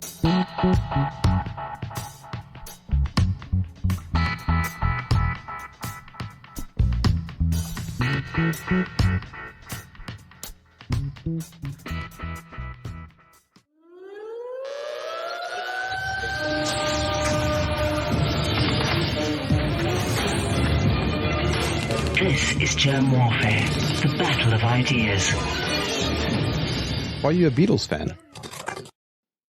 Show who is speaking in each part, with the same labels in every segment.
Speaker 1: This is Jerm Warfare, the battle of ideas.
Speaker 2: Are you a Beatles fan?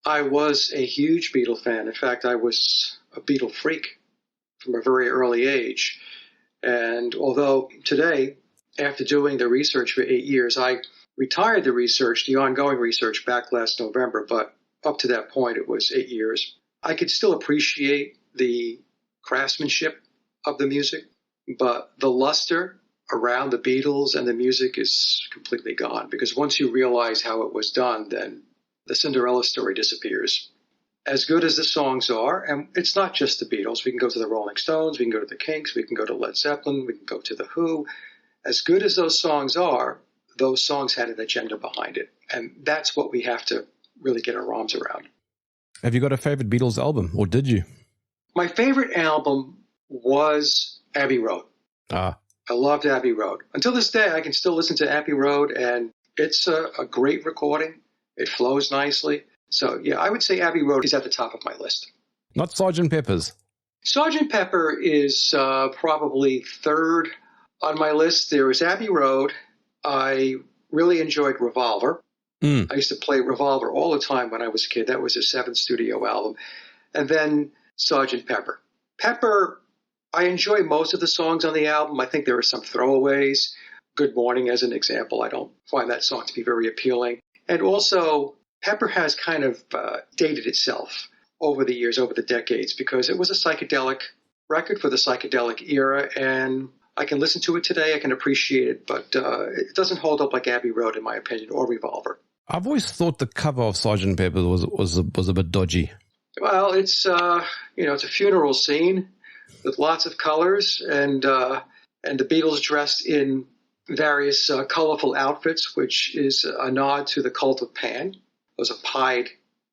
Speaker 3: I was a huge Beatle fan. In fact, I was a Beatle freak from a very early age. And although today, after doing the research for 8 years, I retired the ongoing research back last November, but up to that point, it was 8 years. I could still appreciate the craftsmanship of the music, but the luster around the Beatles and the music is completely gone, because once you realize how it was done, then the Cinderella story disappears. As good as the songs are, and it's not just the Beatles, we can go to the Rolling Stones, we can go to the Kinks, we can go to Led Zeppelin, we can go to the Who. As good as those songs are, those songs had an agenda behind it, and that's what we have to really get our arms around.
Speaker 2: Have you got a favorite Beatles album, or did you?
Speaker 3: My favorite album was Abbey Road. I loved Abbey Road. Until this day, I can still listen to Abbey Road, and it's a great recording. It flows nicely. So, yeah, I would say Abbey Road is at the top of my list.
Speaker 2: Not Sgt. Pepper's.
Speaker 3: Sgt. Pepper is probably third on my list. There is Abbey Road. I really enjoyed Revolver. I used to play Revolver all the time when I was a kid. That was his 7th studio album. And then Sgt. Pepper. Pepper, I enjoy most of the songs on the album. I think there are some throwaways. Good Morning, as an example. I don't find that song to be very appealing. And also, Pepper has kind of dated itself over the years, over the decades, because it was a psychedelic record for the psychedelic era, and I can listen to it today, I can appreciate it, but it doesn't hold up like Abbey Road, in my opinion, or Revolver.
Speaker 2: I've always thought the cover of Sgt. Pepper was a bit dodgy.
Speaker 3: Well, it's it's a funeral scene with lots of colors, and the Beatles dressed in various colorful outfits, which is a nod to the cult of Pan. Those are pied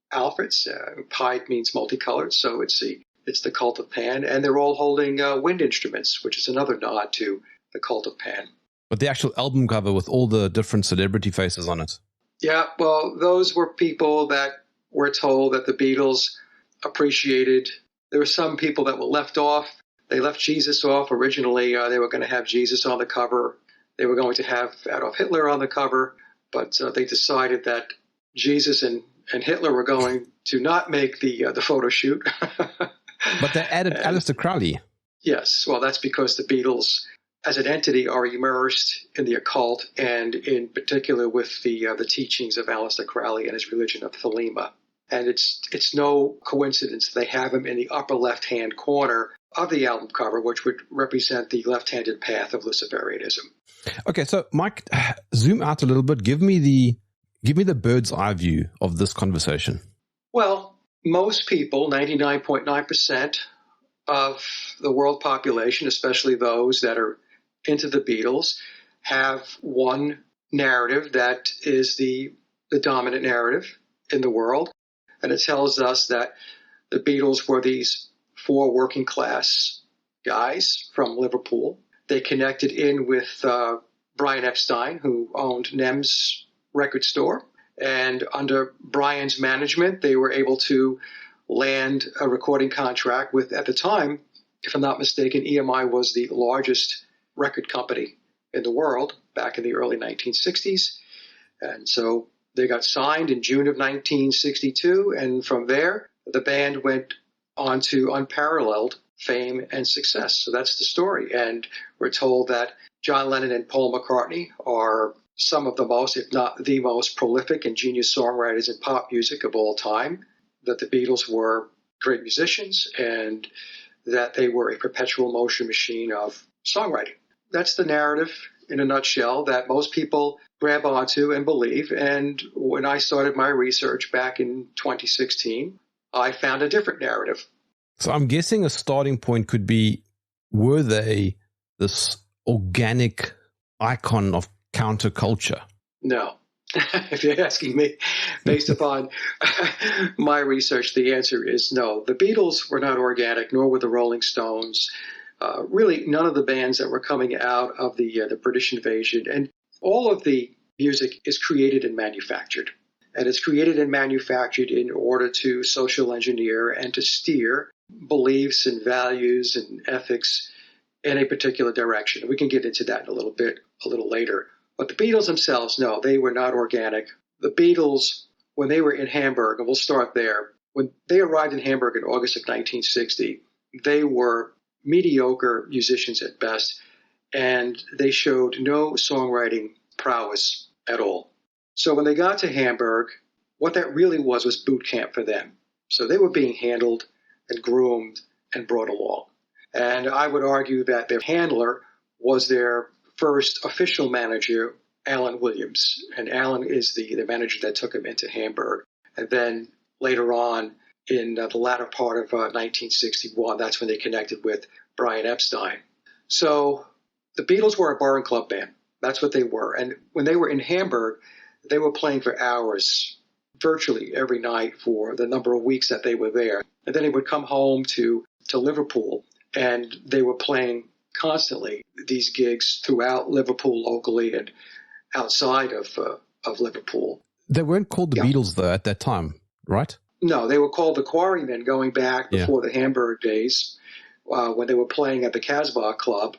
Speaker 3: outfits. Pied means multicolored, so it's the cult of Pan, and they're all holding wind instruments, which is another nod to the cult of Pan.
Speaker 2: But the actual album cover with all the different celebrity faces on it.
Speaker 3: Yeah, well, those were people that were told that the Beatles appreciated. There were some people that were left off. They left Jesus off. Originally, they were going to have Jesus on the cover. They were going to have Adolf Hitler on the cover, but they decided that Jesus and Hitler were going to not make the photo shoot.
Speaker 2: But they added Aleister Crowley.
Speaker 3: Yes, well, that's because the Beatles, as an entity, are immersed in the occult, and in particular with the teachings of Aleister Crowley and his religion of Thelema. And it's no coincidence they have him in the upper left-hand corner of the album cover, which would represent the left-handed path of Luciferianism. Okay,
Speaker 2: so Mike, zoom out a little bit. Give me the bird's eye view of this conversation.
Speaker 3: Well, most people, 99.9% of the world population, especially those that are into the Beatles, have one narrative that is the dominant narrative in the world. And it tells us that the Beatles were these 4 working class guys from Liverpool. They connected in with Brian Epstein, who owned Nem's record store. And under Brian's management, they were able to land a recording contract with, at the time, if I'm not mistaken, EMI was the largest record company in the world back in the early 1960s. And so they got signed in June of 1962. And from there, the band went on to unparalleled fame and success. So that's the story. And we're told that John Lennon and Paul McCartney are some of the most, if not the most prolific and genius songwriters in pop music of all time, that the Beatles were great musicians, and that they were a perpetual motion machine of songwriting. That's the narrative in a nutshell that most people grab onto and believe. And when I started my research back in 2016, I found a different narrative.
Speaker 2: So I'm guessing a starting point could be, were they this organic icon of counterculture?
Speaker 3: No. If you're asking me, based upon my research, the answer is no. The Beatles were not organic, nor were the Rolling Stones. Really, none of the bands that were coming out of the British invasion. And all of the music is created and manufactured. And it's created and manufactured in order to social engineer and to steer beliefs and values and ethics in a particular direction. We can get into that in a little later. But the Beatles themselves, no, they were not organic. The Beatles, when they were in Hamburg, and we'll start there, when they arrived in Hamburg in August of 1960, they were mediocre musicians at best, and they showed no songwriting prowess at all. So when they got to Hamburg, what that really was boot camp for them. So they were being handled and groomed and brought along. And I would argue that their handler was their first official manager, Alan Williams. And Alan is the manager that took him into Hamburg. And then later on, in the latter part of 1961, that's when they connected with Brian Epstein. So the Beatles were a bar and club band. That's what they were. And when they were in Hamburg, they were playing for hours, virtually every night for the number of weeks that they were there. And then they would come home to Liverpool, and they were playing constantly these gigs throughout Liverpool locally and outside of Liverpool.
Speaker 2: They weren't called the Beatles, though, at that time, right?
Speaker 3: No, they were called the Quarrymen going back before the Hamburg days, when they were playing at the Casbah Club,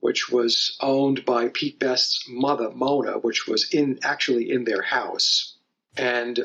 Speaker 3: which was owned by Pete Best's mother, Mona, which was actually in their house. And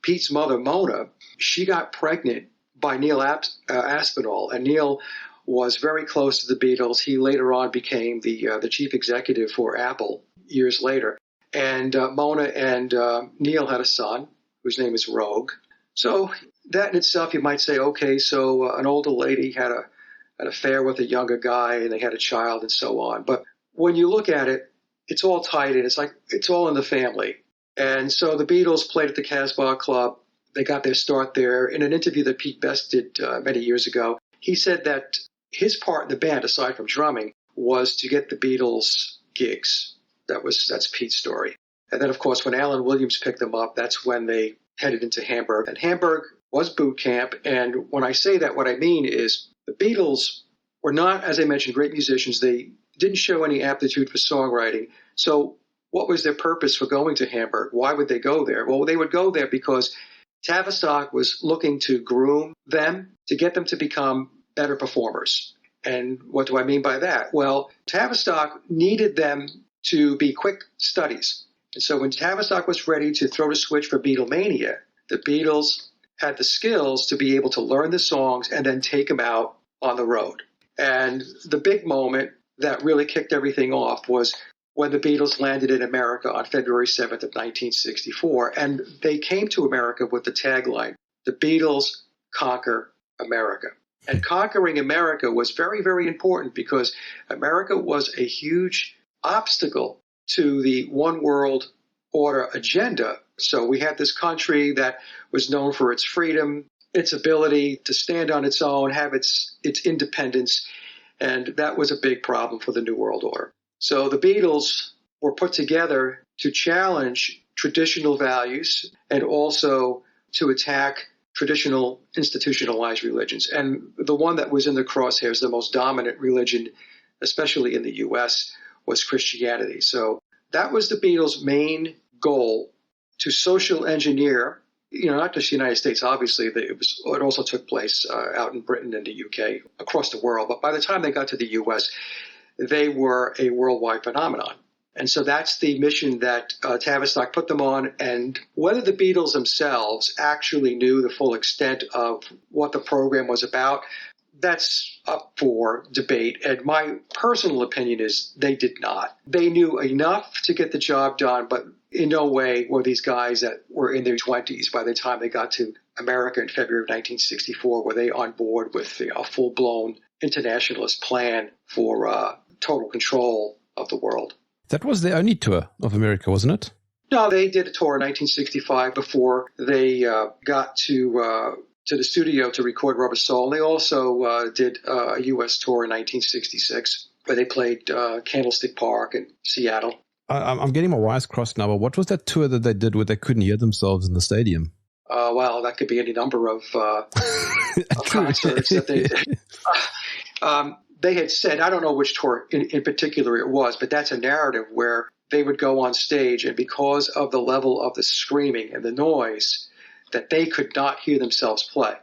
Speaker 3: Pete's mother, Mona, she got pregnant by Neil Aspinall, and Neil was very close to the Beatles. He later on became the chief executive for Apple years later. And Mona and Neil had a son whose name is Rogue. So that in itself, you might say, okay, so an older lady had an affair with a younger guy, and they had a child and so on. But when you look at it, it's all tied in. It's like it's all in the family. And so the Beatles played at the Casbah Club. They got their start there. In an interview that Pete Best did many years ago, he said that his part in the band, aside from drumming, was to get the Beatles gigs. That's Pete's story. And then, of course, when Alan Williams picked them up, that's when they headed into Hamburg. And Hamburg was boot camp. And when I say that, what I mean is the Beatles were not, as I mentioned, great musicians. They didn't show any aptitude for songwriting. So what was their purpose for going to Hamburg? Why would they go there? Well, they would go there because Tavistock was looking to groom them to get them to become better performers. And what do I mean by that? Well, Tavistock needed them to be quick studies. And so when Tavistock was ready to throw the switch for Beatlemania, the Beatles had the skills to be able to learn the songs and then take them out on the road. And the big moment that really kicked everything off was when the Beatles landed in America on February 7th of 1964. And they came to America with the tagline, "The Beatles Conquer America." And conquering America was very, very important because America was a huge obstacle to the one world order agenda. So we had this country that was known for its freedom, its ability to stand on its own, have its independence, and that was a big problem for the New World Order. So the Beatles were put together to challenge traditional values and also to attack traditional institutionalized religions. And the one that was in the crosshairs, the most dominant religion, especially in the U.S., was Christianity. So that was the Beatles' main goal, to social engineer, not just the United States, obviously. It also took place out in Britain and the UK, across the world. But by the time they got to the U.S., they were a worldwide phenomenon. And so that's the mission that Tavistock put them on. And whether the Beatles themselves actually knew the full extent of what the program was about, that's up for debate. And my personal opinion is they did not. They knew enough to get the job done, but in no way were these guys that were in their 20s by the time they got to America in February of 1964, were they on board with a full-blown internationalist plan for total control of the world.
Speaker 2: That was their only tour of America, wasn't it?
Speaker 3: No, they did a tour in 1965 before they got to the studio to record Rubber Soul. They also did a U.S. tour in 1966 where they played Candlestick Park and Seattle.
Speaker 2: I'm getting my wires crossed now, but what was that tour that they did where they couldn't hear themselves in the stadium?
Speaker 3: Well, that could be any number of concerts that they did. They had said, I don't know which tour in particular it was, but that's a narrative where they would go on stage, and because of the level of the screaming and the noise, that they could not hear themselves play.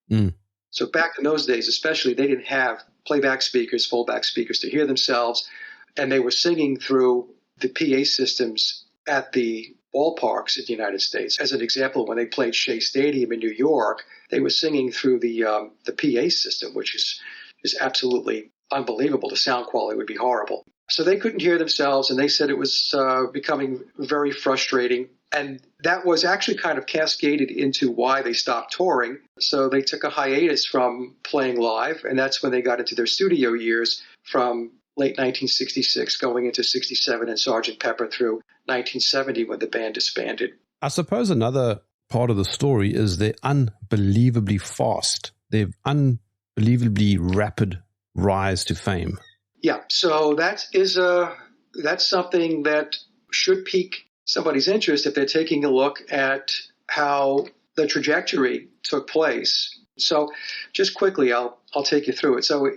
Speaker 2: Mm.
Speaker 3: So back in those days, especially, they didn't have playback speakers, fallback speakers to hear themselves, and they were singing through the PA systems at the ballparks in the United States. As an example, when they played Shea Stadium in New York, they were singing through the PA system, which is absolutely unbelievable. The sound quality would be horrible. So they couldn't hear themselves, and they said it was becoming very frustrating. And that was actually kind of cascaded into why they stopped touring. So they took a hiatus from playing live, and that's when they got into their studio years from late 1966 going into 67 and Sgt. Pepper through 1970 when the band disbanded.
Speaker 2: I suppose another part of the story is their unbelievably fast, their unbelievably rapid rise to fame.
Speaker 3: Yeah, so that's something that should pique somebody's interest if they're taking a look at how the trajectory took place. So just quickly, I'll take you through it. So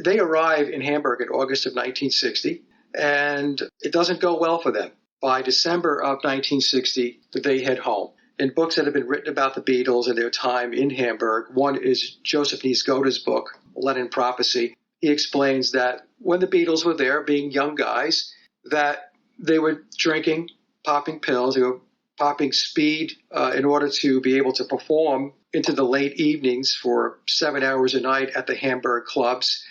Speaker 3: they arrive in Hamburg in August of 1960, and it doesn't go well for them. By December of 1960, they head home. In books that have been written about the Beatles and their time in Hamburg, one is Joseph Niesgoda's book, Lennon Prophecy. He explains that when the Beatles were there, being young guys, that they were drinking, popping pills, they were popping speed in order to be able to perform into the late evenings for 7 hours a night at the Hamburg clubs.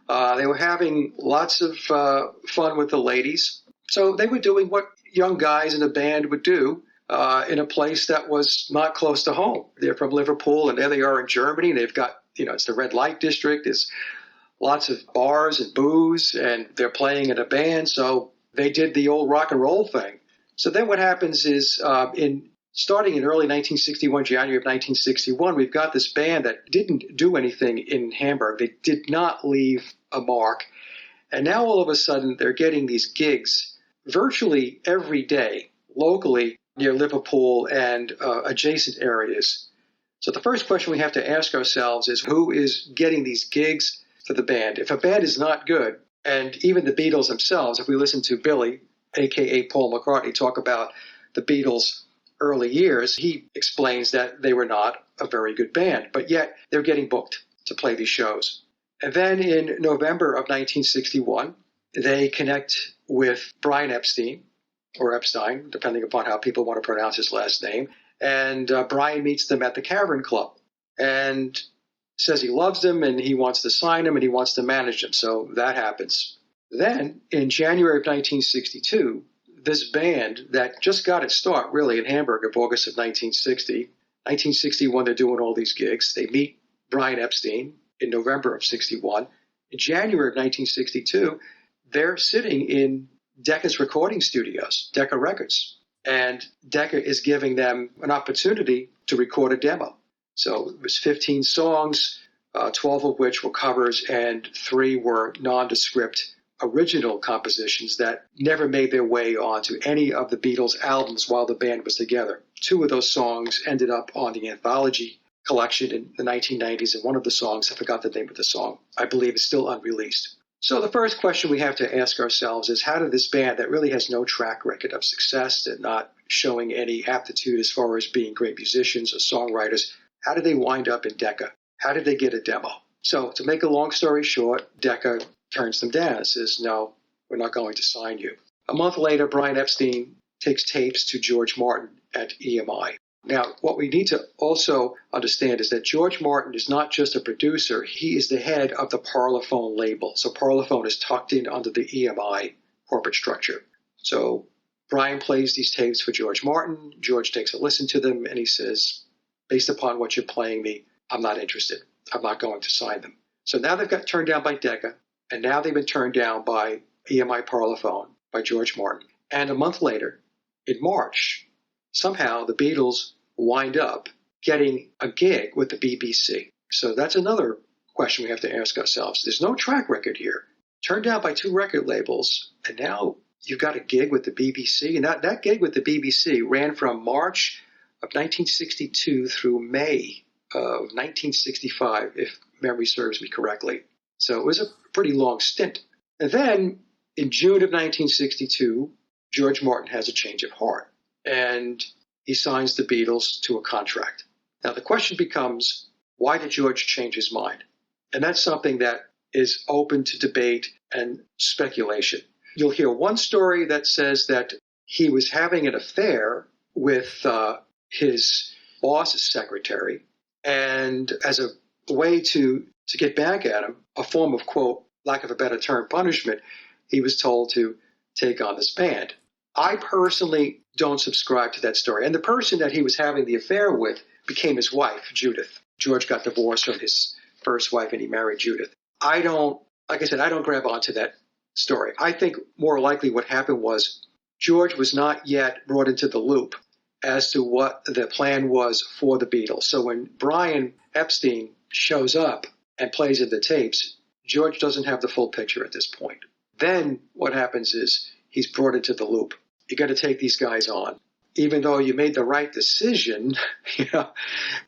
Speaker 3: They were having lots of fun with the ladies. So they were doing what young guys in a band would do in a place that was not close to home. They're from Liverpool, and there they are in Germany. They've got, it's the red light district. There's lots of bars and booze, and they're playing in a band. So they did the old rock and roll thing. So then what happens is starting in early 1961, January of 1961, we've got this band that didn't do anything in Hamburg. They did not leave a mark. And now all of a sudden they're getting these gigs virtually every day locally near Liverpool and adjacent areas. So the first question we have to ask ourselves is who is getting these gigs for the band? If a band is not good, and even the Beatles themselves, if we listen to Billy, a.k.a. Paul McCartney, talk about the Beatles' early years, he explains that they were not a very good band, but yet they're getting booked to play these shows. And then in November of 1961, they connect with Brian Epstein, or Epstein, depending upon how people want to pronounce his last name. And Brian meets them at the Cavern Club and says he loves them and he wants to sign them and he wants to manage them. So that happens. Then in January of 1962, this band that just got its start really in Hamburg of August of 1960, 1961, they're doing all these gigs. They meet Brian Epstein in November of 61. In January of 1962, they're sitting in Decca's recording studios, Decca Records. And Decca is giving them an opportunity to record a demo. So it was 15 songs, 12 of which were covers, and 3 were nondescript original compositions that never made their way onto any of the Beatles' albums while the band was together. 2 of those songs ended up on the anthology collection in the 1990s, and one of the songs, I forgot the name of the song, I believe is still unreleased. So the first question we have to ask ourselves is, how did this band that really has no track record of success and not showing any aptitude as far as being great musicians or songwriters, how did they wind up in Decca? How did they get a demo? So to make a long story short, Decca turns them down and says, no, we're not going to sign you. A month later, Brian Epstein takes tapes to George Martin at EMI. Now, what we need to also understand is that George Martin is not just a producer, he is the head of the Parlophone label. So Parlophone is tucked in under the EMI corporate structure. So Brian plays these tapes for George Martin. George takes a listen to them and he says, based upon what you're playing me, I'm not interested. I'm not going to sign them. So now they've got turned down by Decca, and now they've been turned down by EMI Parlophone, by George Martin. And a month later, in March, somehow the Beatles wind up getting a gig with the BBC. So that's another question we have to ask ourselves. There's no track record here. Turned down by 2 record labels, and now you've got a gig with the BBC. And that gig with the BBC ran from March of 1962 through May of 1965, if memory serves me correctly. So it was a pretty long stint. And then in June of 1962, George Martin has a change of heart, and he signs the Beatles to a contract. Now, the question becomes, why did George change his mind? And that's something that is open to debate and speculation. You'll hear one story that says that he was having an affair with his boss's secretary, and as a way to get back at him, a form of, quote, lack of a better term, punishment, he was told to take on this band. I personally don't subscribe to that story. And the person that he was having the affair with became his wife, Judith. George got divorced from his first wife and he married Judith. I don't grab onto that story. I think more likely what happened was George was not yet brought into the loop as to what the plan was for the Beatles. So when Brian Epstein shows up and plays in the tapes, George doesn't have the full picture at this point. Then what happens is he's brought into the loop. You got to take these guys on. Even though you made the right decision,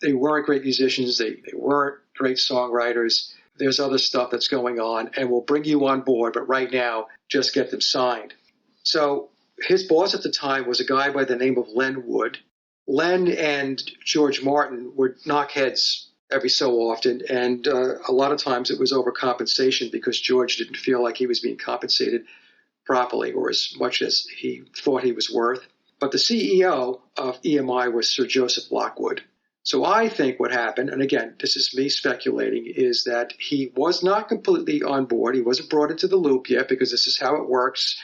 Speaker 3: they weren't great musicians, they weren't great songwriters. There's other stuff that's going on, and we'll bring you on board, but right now, just get them signed. So his boss at the time was a guy by the name of Len Wood. Len and George Martin would knock heads every so often, and a lot of times it was overcompensation because George didn't feel like he was being compensated properly or as much as he thought he was worth. But the CEO of EMI was Sir Joseph Lockwood. So I think what happened, and again, this is me speculating, is that he was not completely on board. He wasn't brought into the loop yet because this is how it works.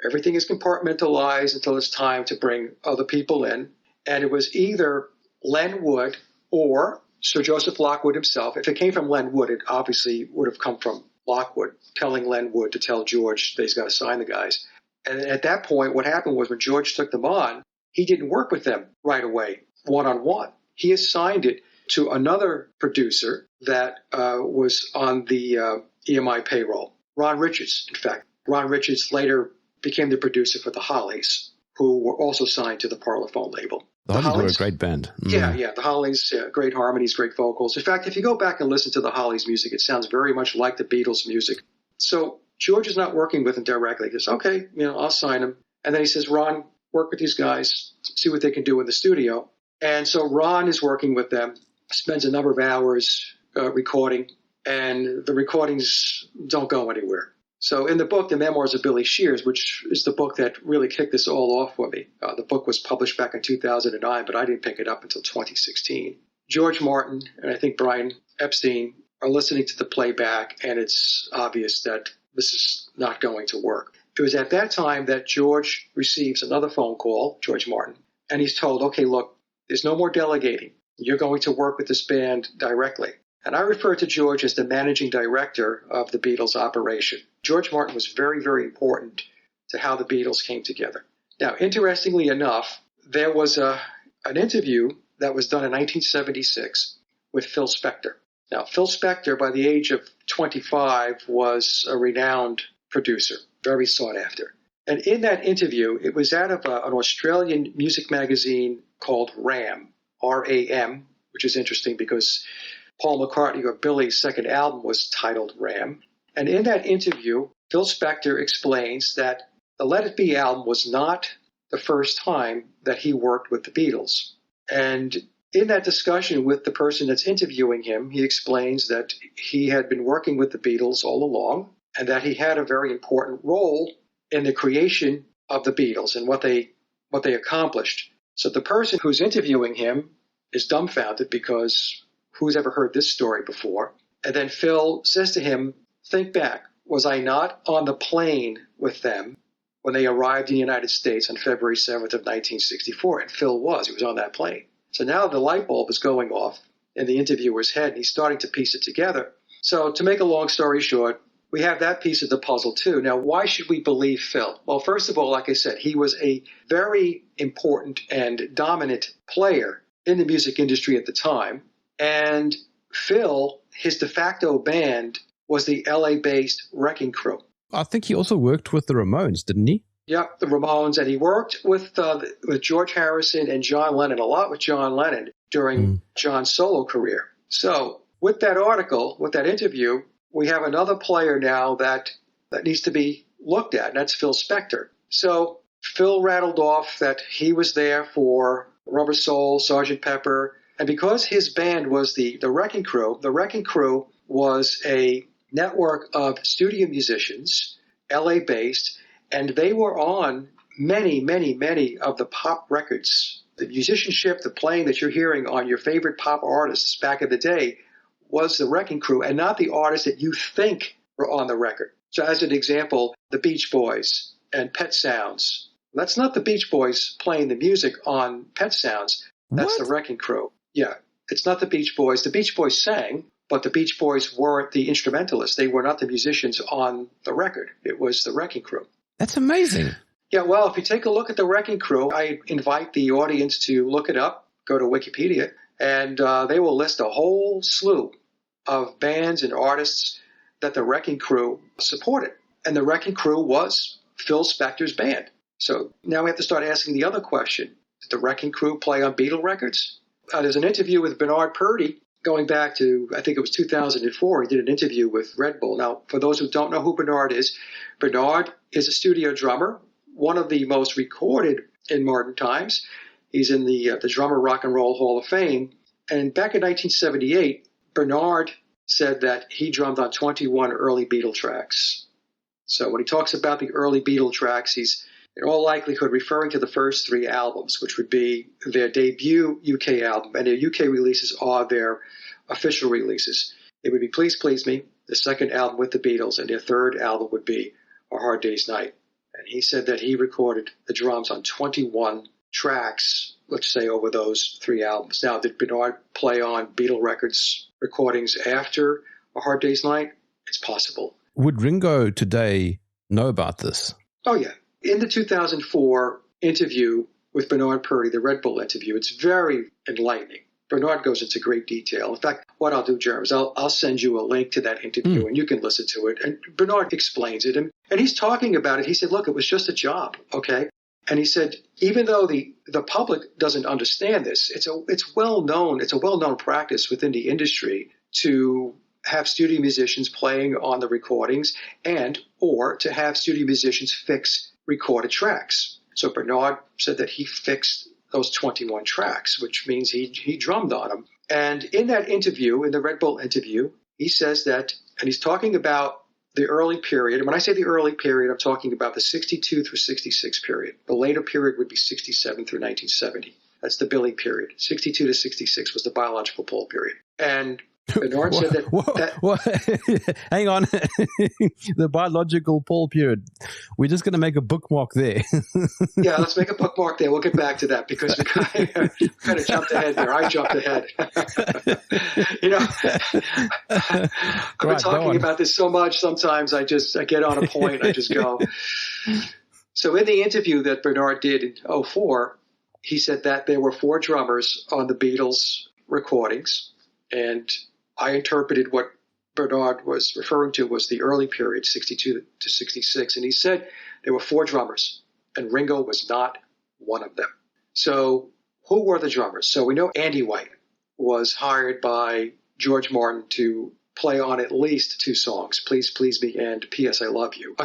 Speaker 3: Everything is compartmentalized until it's time to bring other people in. And it was either Len Wood or Sir Joseph Lockwood himself. If it came from Len Wood, it obviously would have come from Lockwood telling Len Wood to tell George that he's got to sign the guys. And at that point, what happened was when George took them on, he didn't work with them right away, one-on-one. He assigned it to another producer that was on the EMI payroll, Ron Richards, in fact. Ron Richards later became the producer for the Hollies, who were also signed to the Parlophone label.
Speaker 2: The Hollies were a great band.
Speaker 3: Yeah, the Hollies, great harmonies, great vocals. In fact, if you go back and listen to the Hollies music, it sounds very much like the Beatles music. So George is not working with him directly. He says, okay, I'll sign him. And then he says, Ron, work with these guys, see what they can do in the studio. And so Ron is working with them, spends a number of hours recording, and the recordings don't go anywhere. So in the book, The Memoirs of Billy Shears, which is the book that really kicked this all off for me, the book was published back in 2009, but I didn't pick it up until 2016. George Martin and I think Brian Epstein are listening to the playback, and it's obvious that this is not going to work. It was at that time that George receives another phone call, George Martin, and he's told, okay, look, there's no more delegating. You're going to work with this band directly. And I refer to George as the managing director of the Beatles operation. George Martin was very, very important to how the Beatles came together. Now, interestingly enough, there was an interview that was done in 1976 with Phil Spector. Now, Phil Spector, by the age of 25, was a renowned producer, very sought after. And in that interview, it was out of an Australian music magazine called RAM, R-A-M, which is interesting because Paul McCartney or Billy's second album was titled RAM. And in that interview, Phil Spector explains that the Let It Be album was not the first time that he worked with the Beatles. And in that discussion with the person that's interviewing him, he explains that he had been working with the Beatles all along and that he had a very important role in the creation of the Beatles and what they accomplished. So the person who's interviewing him is dumbfounded because who's ever heard this story before? And then Phil says to him, think back, was I not on the plane with them when they arrived in the United States on February 7th of 1964? And Phil was. He was on that plane. So now the light bulb is going off in the interviewer's head, and he's starting to piece it together. So to make a long story short, we have that piece of the puzzle too. Now, why should we believe Phil? Well, first of all, like I said, he was a very important and dominant player in the music industry at the time. And Phil, his de facto band was the LA-based Wrecking Crew.
Speaker 2: I think he also worked with the Ramones, didn't he?
Speaker 3: Yep, the Ramones, and he worked with George Harrison and John Lennon, a lot with John Lennon during John's solo career. So with that article, with that interview, we have another player now that needs to be looked at, and that's Phil Spector. So Phil rattled off that he was there for Rubber Soul, Sgt. Pepper, and because his band was the Wrecking Crew was a network of studio musicians, LA-based, and they were on many, many, many of the pop records. The musicianship, the playing that you're hearing on your favorite pop artists back in the day was the Wrecking Crew and not the artists that you think were on the record. So as an example, the Beach Boys and Pet Sounds. That's not the Beach Boys playing the music on Pet Sounds. That's the Wrecking Crew. Yeah, it's not the Beach Boys. The Beach Boys sang, but the Beach Boys weren't the instrumentalists. They were not the musicians on the record. It was the Wrecking Crew.
Speaker 2: That's amazing.
Speaker 3: Yeah, well, if you take a look at the Wrecking Crew, I invite the audience to look it up, go to Wikipedia, and they will list a whole slew of bands and artists that the Wrecking Crew supported. And the Wrecking Crew was Phil Spector's band. So now we have to start asking the other question. Did the Wrecking Crew play on Beatle records? There's an interview with Bernard Purdie going back to, I think it was 2004. He did an interview with Red Bull. Now, for those who don't know who Bernard is a studio drummer, one of the most recorded in modern times. He's in the Drummer Rock and Roll Hall of Fame. And back in 1978, Bernard said that he drummed on 21 early Beatle tracks. So when he talks about the early Beatle tracks, he's in all likelihood referring to the first three albums, which would be their debut UK album. And their UK releases are their official releases. It would be Please Please Me, the second album with the Beatles, and their third album would be A Hard Day's Night. And he said that he recorded the drums on 21 tracks, let's say, over those three albums. Now, did Bernard play on Beatle records recordings after A Hard Day's Night? It's possible.
Speaker 2: Would Ringo today know about this?
Speaker 3: Oh, yeah. In the 2004 interview with Bernard Purdie, the Red Bull interview, it's very enlightening. Bernard goes into great detail. In fact, what I'll do, Jerm, is I'll send you a link to that interview and you can listen to it. And Bernard explains it. And he's talking about it. He said, look, it was just a job, okay? And he said, even though the public doesn't understand this, it's a well-known practice within the industry to have studio musicians playing on the recordings or to have studio musicians fix recorded tracks. So Bernard said that he fixed those 21 tracks, which means he drummed on them. And in that interview, in the Red Bull interview, he says that, and he's talking about the early period. And when I say the early period, I'm talking about the 62 through 66 period. The later period would be 67 through 1970. That's the Billy period. 62 to 66 was the biological Paul period. And Bernard said that
Speaker 2: hang on. The biological Paul period. We're just going to make a bookmark there.
Speaker 3: Yeah, let's make a bookmark there. We'll get back to that because we kind of jumped ahead there. I jumped ahead. I've been talking about this so much. Sometimes I get on a point. I just go. So in the interview that Bernard did in 2004, he said that there were 4 drummers on the Beatles recordings, and I interpreted what Bernard was referring to was the early period, 62 to 66. And he said there were 4 drummers, and Ringo was not one of them. So who were the drummers? So we know Andy White was hired by George Martin to play on at least 2 songs, Please Please Me and P.S. I Love You.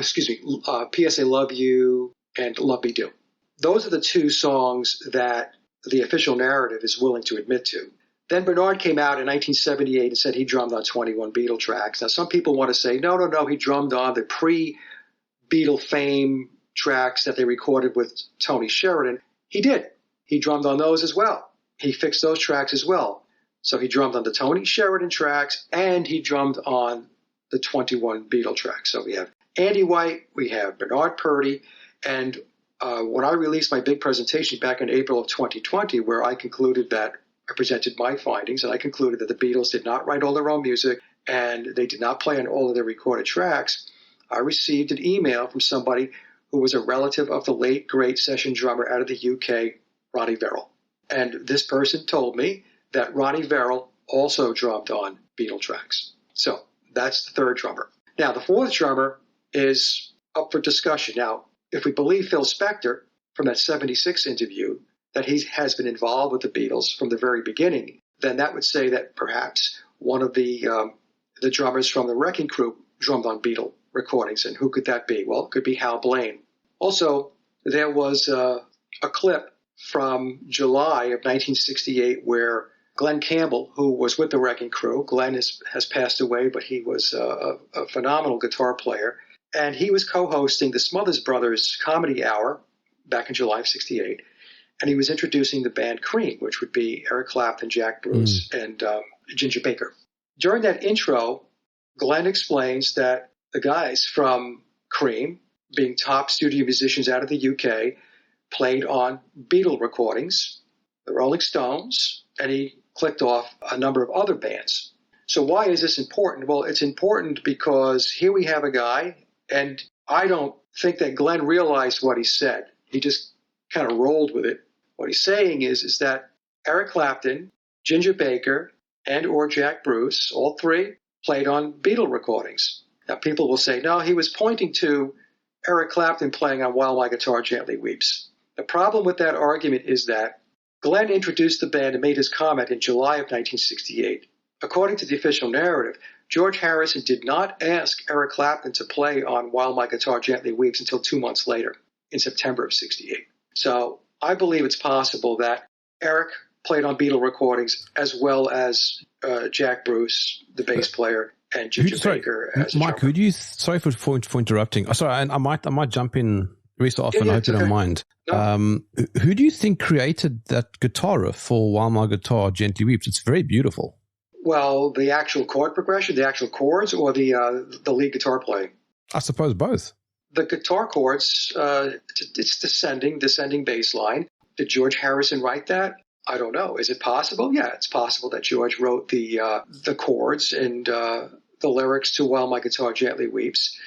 Speaker 3: P.S. I Love You and Love Me Do. Those are the 2 songs that the official narrative is willing to admit to. Then Bernard came out in 1978 and said he drummed on 21 Beatle tracks. Now, some people want to say, no, he drummed on the pre-Beatle fame tracks that they recorded with Tony Sheridan. He did. He drummed on those as well. He fixed those tracks as well. So he drummed on the Tony Sheridan tracks, and he drummed on the 21 Beatle tracks. So we have Andy White, we have Bernard Purdie, and when I released my big presentation back in April of 2020, where I concluded that I presented my findings, and I concluded that the Beatles did not write all their own music and they did not play on all of their recorded tracks, I received an email from somebody who was a relative of the late, great session drummer out of the UK, Ronnie Verrill. And this person told me that Ronnie Verrill also drummed on Beatle tracks. So that's the 3rd drummer. Now, the 4th drummer is up for discussion. Now, if we believe Phil Spector from that 76 interview, that he has been involved with the Beatles from the very beginning, then that would say that perhaps one of the drummers from the Wrecking Crew drummed on Beatle recordings. And who could that be? Well, it could be Hal Blaine. Also, there was a clip from July of 1968 where Glenn Campbell, who was with the Wrecking Crew, Glenn has passed away, but he was a phenomenal guitar player, and he was co-hosting the Smothers Brothers Comedy Hour back in July of 68, and he was introducing the band Cream, which would be Eric Clapton, Jack Bruce, and Ginger Baker. During that intro, Glenn explains that the guys from Cream, being top studio musicians out of the UK, played on Beatle recordings, the Rolling Stones, and he clicked off a number of other bands. So why is this important? Well, it's important because here we have a guy, and I don't think that Glenn realized what he said. He just kind of rolled with it. What he's saying is that Eric Clapton, Ginger Baker, and or Jack Bruce, all three, played on Beatle recordings. Now, people will say, no, he was pointing to Eric Clapton playing on While My Guitar Gently Weeps. The problem with that argument is that Glenn introduced the band and made his comment in July of 1968. According to the official narrative, George Harrison did not ask Eric Clapton to play on While My Guitar Gently Weeps until 2 months later, in September of 68. So I believe it's possible that Eric played on Beatle recordings as well as Jack Bruce, the bass player, and Ginger Baker as a
Speaker 2: Mike,
Speaker 3: drummer.
Speaker 2: sorry for interrupting. Sorry, I might jump in very so often. I hope you don't mind.
Speaker 3: No.
Speaker 2: Who do you think created that guitar riff for While My Guitar Gently Weeps? It's very beautiful.
Speaker 3: Well, the actual chord progression, the actual chords, or the lead guitar playing?
Speaker 2: I suppose both.
Speaker 3: The guitar chords, it's descending bass line. Did George Harrison write that? I don't know. Is it possible? Yeah, it's possible that George wrote the chords and the lyrics to While My Guitar Gently Weeps.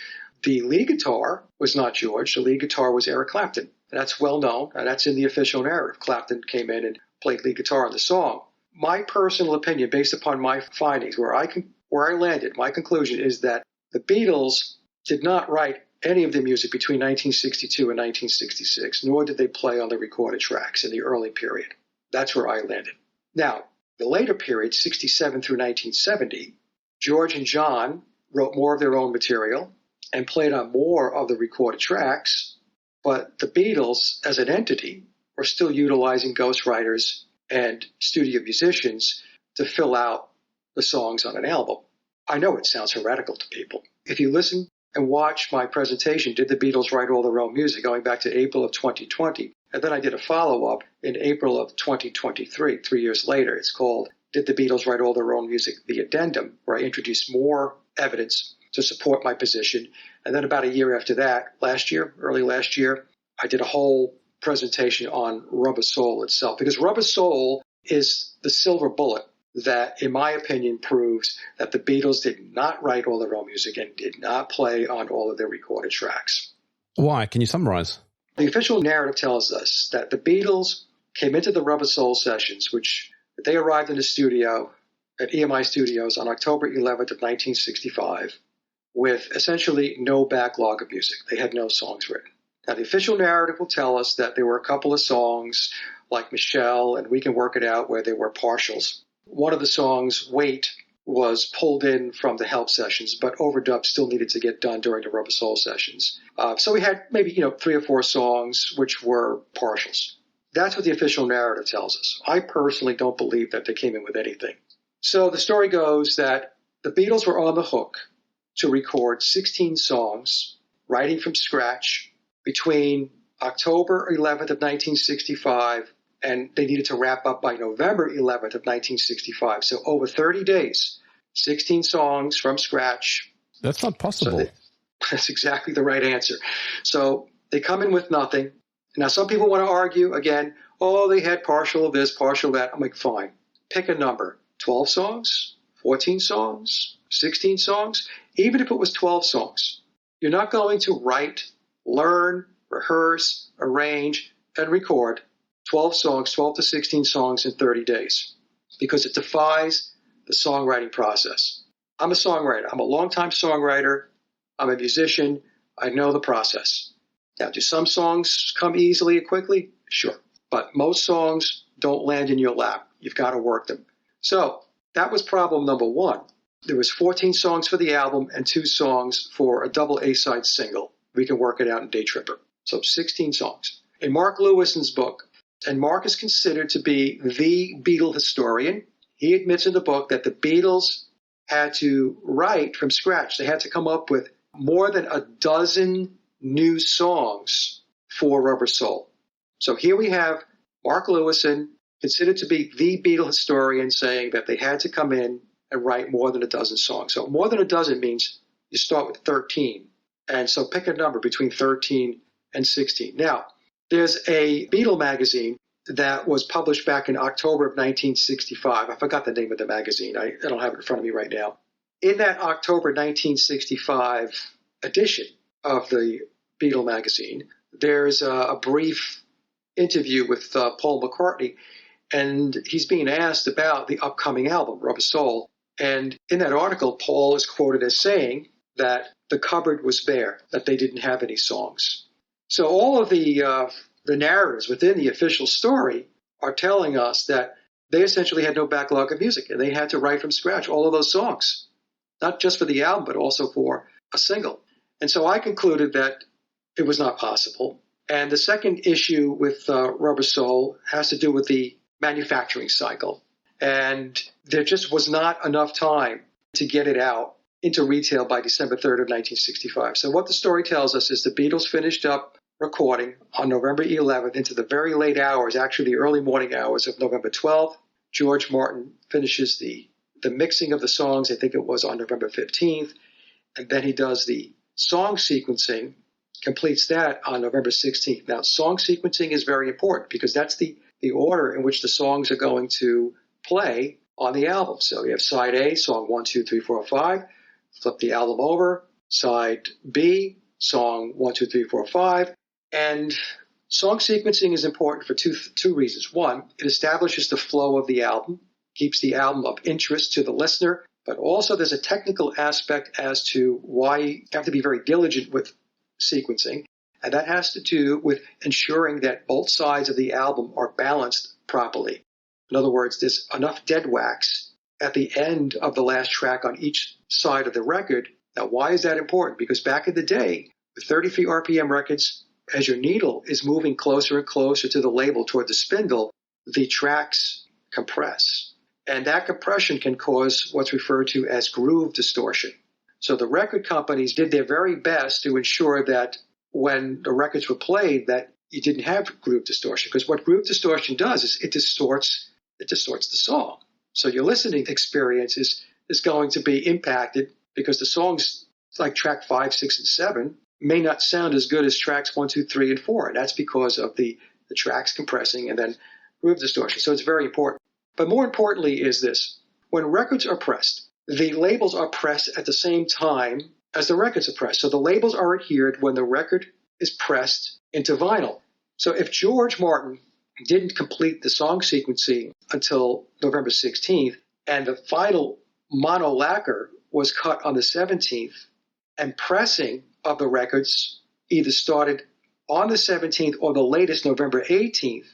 Speaker 3: The lead guitar was not George. The lead guitar was Eric Clapton. That's well known, and that's in the official narrative. Clapton came in and played lead guitar on the song. My personal opinion, based upon my findings, where I landed, my conclusion is that the Beatles did not write any of the music between 1962 and 1966, nor did they play on the recorded tracks in the early period. That's where I landed. Now, the later period, 67 through 1970, George and John wrote more of their own material and played on more of the recorded tracks, but the Beatles, as an entity, were still utilizing ghostwriters and studio musicians to fill out the songs on an album. I know it sounds heretical to people. If you listen and watch my presentation, Did the Beatles Write All Their Own Music, going back to April of 2020, and then I did a follow-up in April of 2023, 3 years later. It's called Did the Beatles Write All Their Own Music, the Addendum, where I introduced more evidence to support my position. And then about a year after that, early last year, I did a whole presentation on Rubber Soul itself, because Rubber Soul is the silver bullet that, in my opinion, proves that the Beatles did not write all their own music and did not play on all of their recorded tracks.
Speaker 2: Why? Can you summarize?
Speaker 3: The official narrative tells us that the Beatles came into the Rubber Soul sessions, which they arrived in the studio at EMI Studios on October 11th of 1965 with essentially no backlog of music. They had no songs written. Now, the official narrative will tell us that there were a couple of songs like Michelle and We Can Work It Out where they were partials. One of the songs, Wait, was pulled in from the Help sessions, but overdubs still needed to get done during the Rubber Soul sessions. So we had maybe 3 or 4 songs which were partials. That's what the official narrative tells us. I personally don't believe that they came in with anything. So the story goes that the Beatles were on the hook to record 16 songs, writing from scratch, between October 11th of 1965 and they needed to wrap up by November 11th of 1965. So over 30 days, 16 songs from scratch.
Speaker 2: That's not possible.
Speaker 3: That's exactly the right answer. So they come in with nothing. Now, some people want to argue, again, they had partial of this, partial of that. I'm like, fine. Pick a number. 12 songs, 14 songs, 16 songs. Even if it was 12 songs, you're not going to write, learn, rehearse, arrange, and record 12 songs, 12 to 16 songs in 30 days, because it defies the songwriting process. I'm a songwriter. I'm a longtime songwriter. I'm a musician. I know the process. Now, do some songs come easily and quickly? Sure. But most songs don't land in your lap. You've got to work them. So that was problem number one. There was 14 songs for the album and 2 songs for a double A-side single. We can work it out in Day Tripper. So 16 songs. In Mark Lewison's book, and Mark is considered to be the Beatle historian, he admits in the book that the Beatles had to write from scratch. They had to come up with more than a dozen new songs for Rubber Soul. So here we have Mark Lewison, considered to be the Beatle historian, saying that they had to come in and write more than a dozen songs. So more than a dozen means you start with 13. And so pick a number between 13 and 16. Now, there's a Beatle magazine that was published back in October of 1965. I forgot the name of the magazine. I don't have it in front of me right now. In that October 1965 edition of the Beatle magazine, there's a brief interview with Paul McCartney, and he's being asked about the upcoming album, Rubber Soul. And in that article, Paul is quoted as saying that the cupboard was bare, that they didn't have any songs. So all of the narratives within the official story are telling us that they essentially had no backlog of music, and they had to write from scratch all of those songs, not just for the album, but also for a single. And so I concluded that it was not possible. And the second issue with Rubber Soul has to do with the manufacturing cycle. And there just was not enough time to get it out into retail by December 3rd of 1965. So what the story tells us is the Beatles finished up recording on November 11th into the very late hours, actually the early morning hours of November 12th. George Martin finishes the mixing of the songs, I think it was on November 15th. And then he does the song sequencing, completes that on November 16th. Now, song sequencing is very important because that's the order in which the songs are going to play on the album. So you have side A, song 1, 2, 3, 4, 5. Flip the album over. Side B, song 1, 2, 3, 4, 5. And song sequencing is important for two reasons. One, it establishes the flow of the album, keeps the album of interest to the listener, but also there's a technical aspect as to why you have to be very diligent with sequencing, and that has to do with ensuring that both sides of the album are balanced properly. In other words, there's enough dead wax at the end of the last track on each side of the record. Now, why is that important? Because back in the day, with 33 RPM records, as your needle is moving closer and closer to the label toward the spindle, the tracks compress. And that compression can cause what's referred to as groove distortion. So the record companies did their very best to ensure that when the records were played, that you didn't have groove distortion. Because what groove distortion does is it distorts the song. So your listening experience is going to be impacted because the songs like track 5, 6, and 7 may not sound as good as tracks 1, 2, 3, and 4. And that's because of the tracks compressing and then groove distortion. So it's very important. But more importantly is this. When records are pressed, the labels are pressed at the same time as the records are pressed. So the labels are adhered when the record is pressed into vinyl. So if George Martin didn't complete the song sequencing until November 16th, and the final mono lacquer was cut on the 17th, and pressing of the records either started on the 17th or the latest November 18th,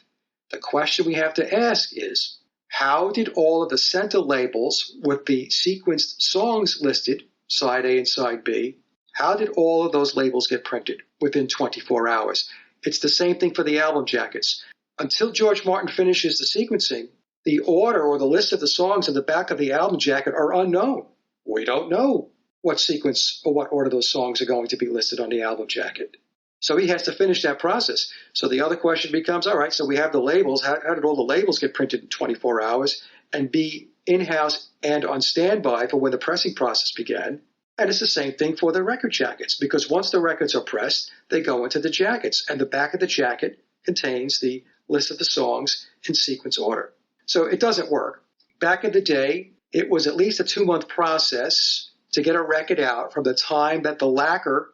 Speaker 3: the question we have to ask is, how did all of the center labels with the sequenced songs listed, side A and side B, how did all of those labels get printed within 24 hours? It's the same thing for the album jackets. Until George Martin finishes the sequencing, the order or the list of the songs in the back of the album jacket are unknown. We don't know what sequence or what order those songs are going to be listed on the album jacket. So he has to finish that process. So the other question becomes, all right, so we have the labels. How did all the labels get printed in 24 hours and be in-house and on standby for when the pressing process began? And it's the same thing for the record jackets, because once the records are pressed, they go into the jackets, and the back of the jacket contains the list of the songs in sequence order. So it doesn't work. Back in the day, it was at least a 2-month process to get a record out from the time that the lacquer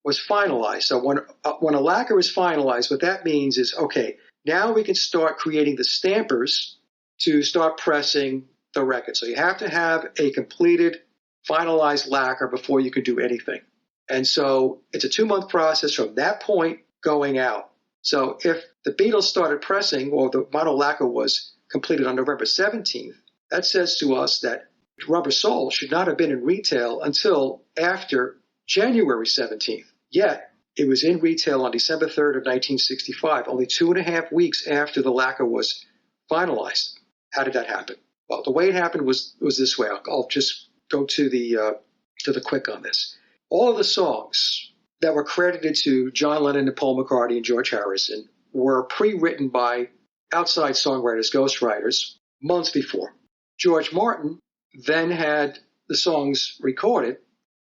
Speaker 3: was finalized. So when a lacquer is finalized, what that means is, okay, now we can start creating the stampers to start pressing the record. So you have to have a completed, finalized lacquer before you can do anything. And so it's a 2-month process from that point going out. So if the Beatles started pressing, or the vinyl lacquer was completed on November 17th, that says to us that Rubber Soul should not have been in retail until after January 17th. Yet it was in retail on December 3rd of 1965, only 2.5 weeks after the lacquer was finalized. How did that happen? Well, the way it happened was this way. I'll just go to the quick on this. All of the songs that were credited to John Lennon and Paul McCartney and George Harrison were pre-written by outside songwriters, ghostwriters, months before. George Martin then had the songs recorded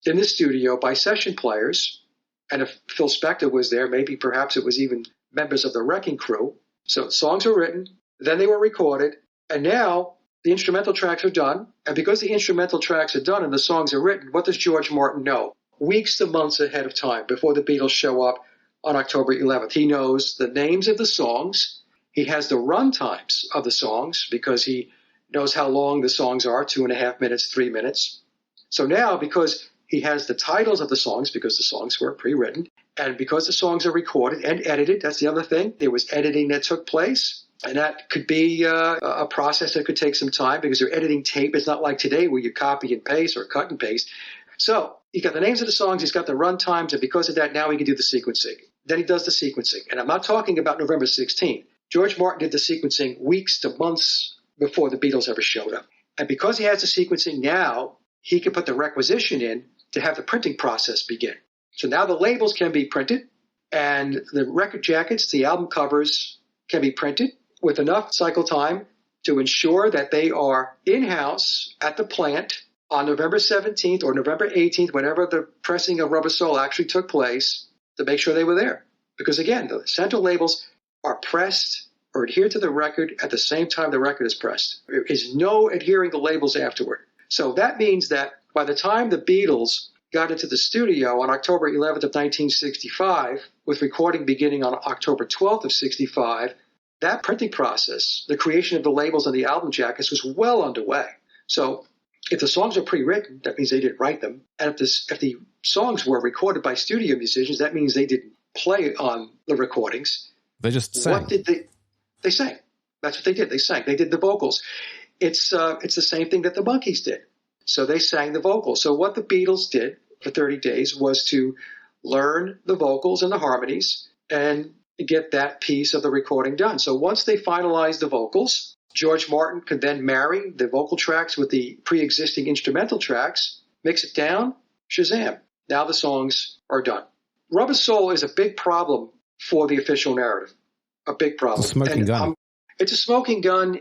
Speaker 3: in the studio by session players, and if Phil Spector was there, maybe perhaps it was even members of the Wrecking Crew. So songs were written, then they were recorded, and now the instrumental tracks are done. And because the instrumental tracks are done and the songs are written, what does George Martin know? Weeks to months ahead of time, before the Beatles show up on October 11th. He knows the names of the songs. He has the run times of the songs because he knows how long the songs are, 2.5 minutes, 3 minutes. So now, because he has the titles of the songs, because the songs were pre-written, and because the songs are recorded and edited, that's the other thing. There was editing that took place, and that could be a process that could take some time because they're editing tape. It's not like today where you copy and paste or cut and paste. So he's got the names of the songs, he's got the run times, and because of that, now he can do the sequencing. Then he does the sequencing. And I'm not talking about November 16th. George Martin did the sequencing weeks to months before the Beatles ever showed up. And because he has the sequencing now, he can put the requisition in to have the printing process begin. So now the labels can be printed, and the record jackets, the album covers can be printed with enough cycle time to ensure that they are in-house at the plant on November 17th or November 18th, whenever the pressing of Rubber Soul actually took place, to make sure they were there. Because again, the central labels are pressed or adhere to the record at the same time the record is pressed. There is no adhering the labels afterward. So that means that by the time the Beatles got into the studio on October 11th of 1965, with recording beginning on October 12th of 65, that printing process, the creation of the labels on the album jackets, was well underway. So if the songs are pre-written, that means they didn't write them. And if the songs were recorded by studio musicians, that means they didn't play on the recordings.
Speaker 2: They just sang.
Speaker 3: What did they sang? That's what they did. They sang. They did the vocals. It's the same thing that the Monkees did. So they sang the vocals. So what the Beatles did for 30 days was to learn the vocals and the harmonies and get that piece of the recording done. So once they finalized the vocals, George Martin could then marry the vocal tracks with the pre-existing instrumental tracks, mix it down, shazam. Now the songs are done. Rubber Soul is a big problem for the official narrative. A big problem.
Speaker 2: It's a smoking gun.
Speaker 3: It's a smoking gun.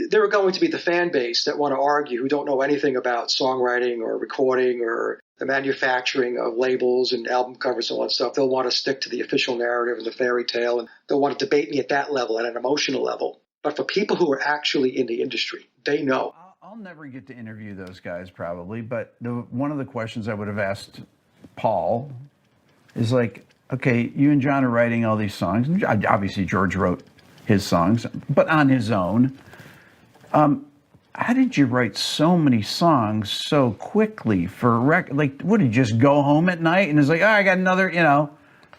Speaker 3: There are going to be the fan base that want to argue, who don't know anything about songwriting or recording or the manufacturing of labels and album covers and all that stuff. They'll want to stick to the official narrative and the fairy tale, and they'll want to debate me at that level, at an emotional level. But for people who are actually in the industry, they know.
Speaker 4: I'll never get to interview those guys probably, but one of the questions I would have asked Paul is like, okay, you and John are writing all these songs. Obviously, George wrote his songs, but on his own. How did you write so many songs so quickly for a record? Like, would you just go home at night and it's like, oh, I got another,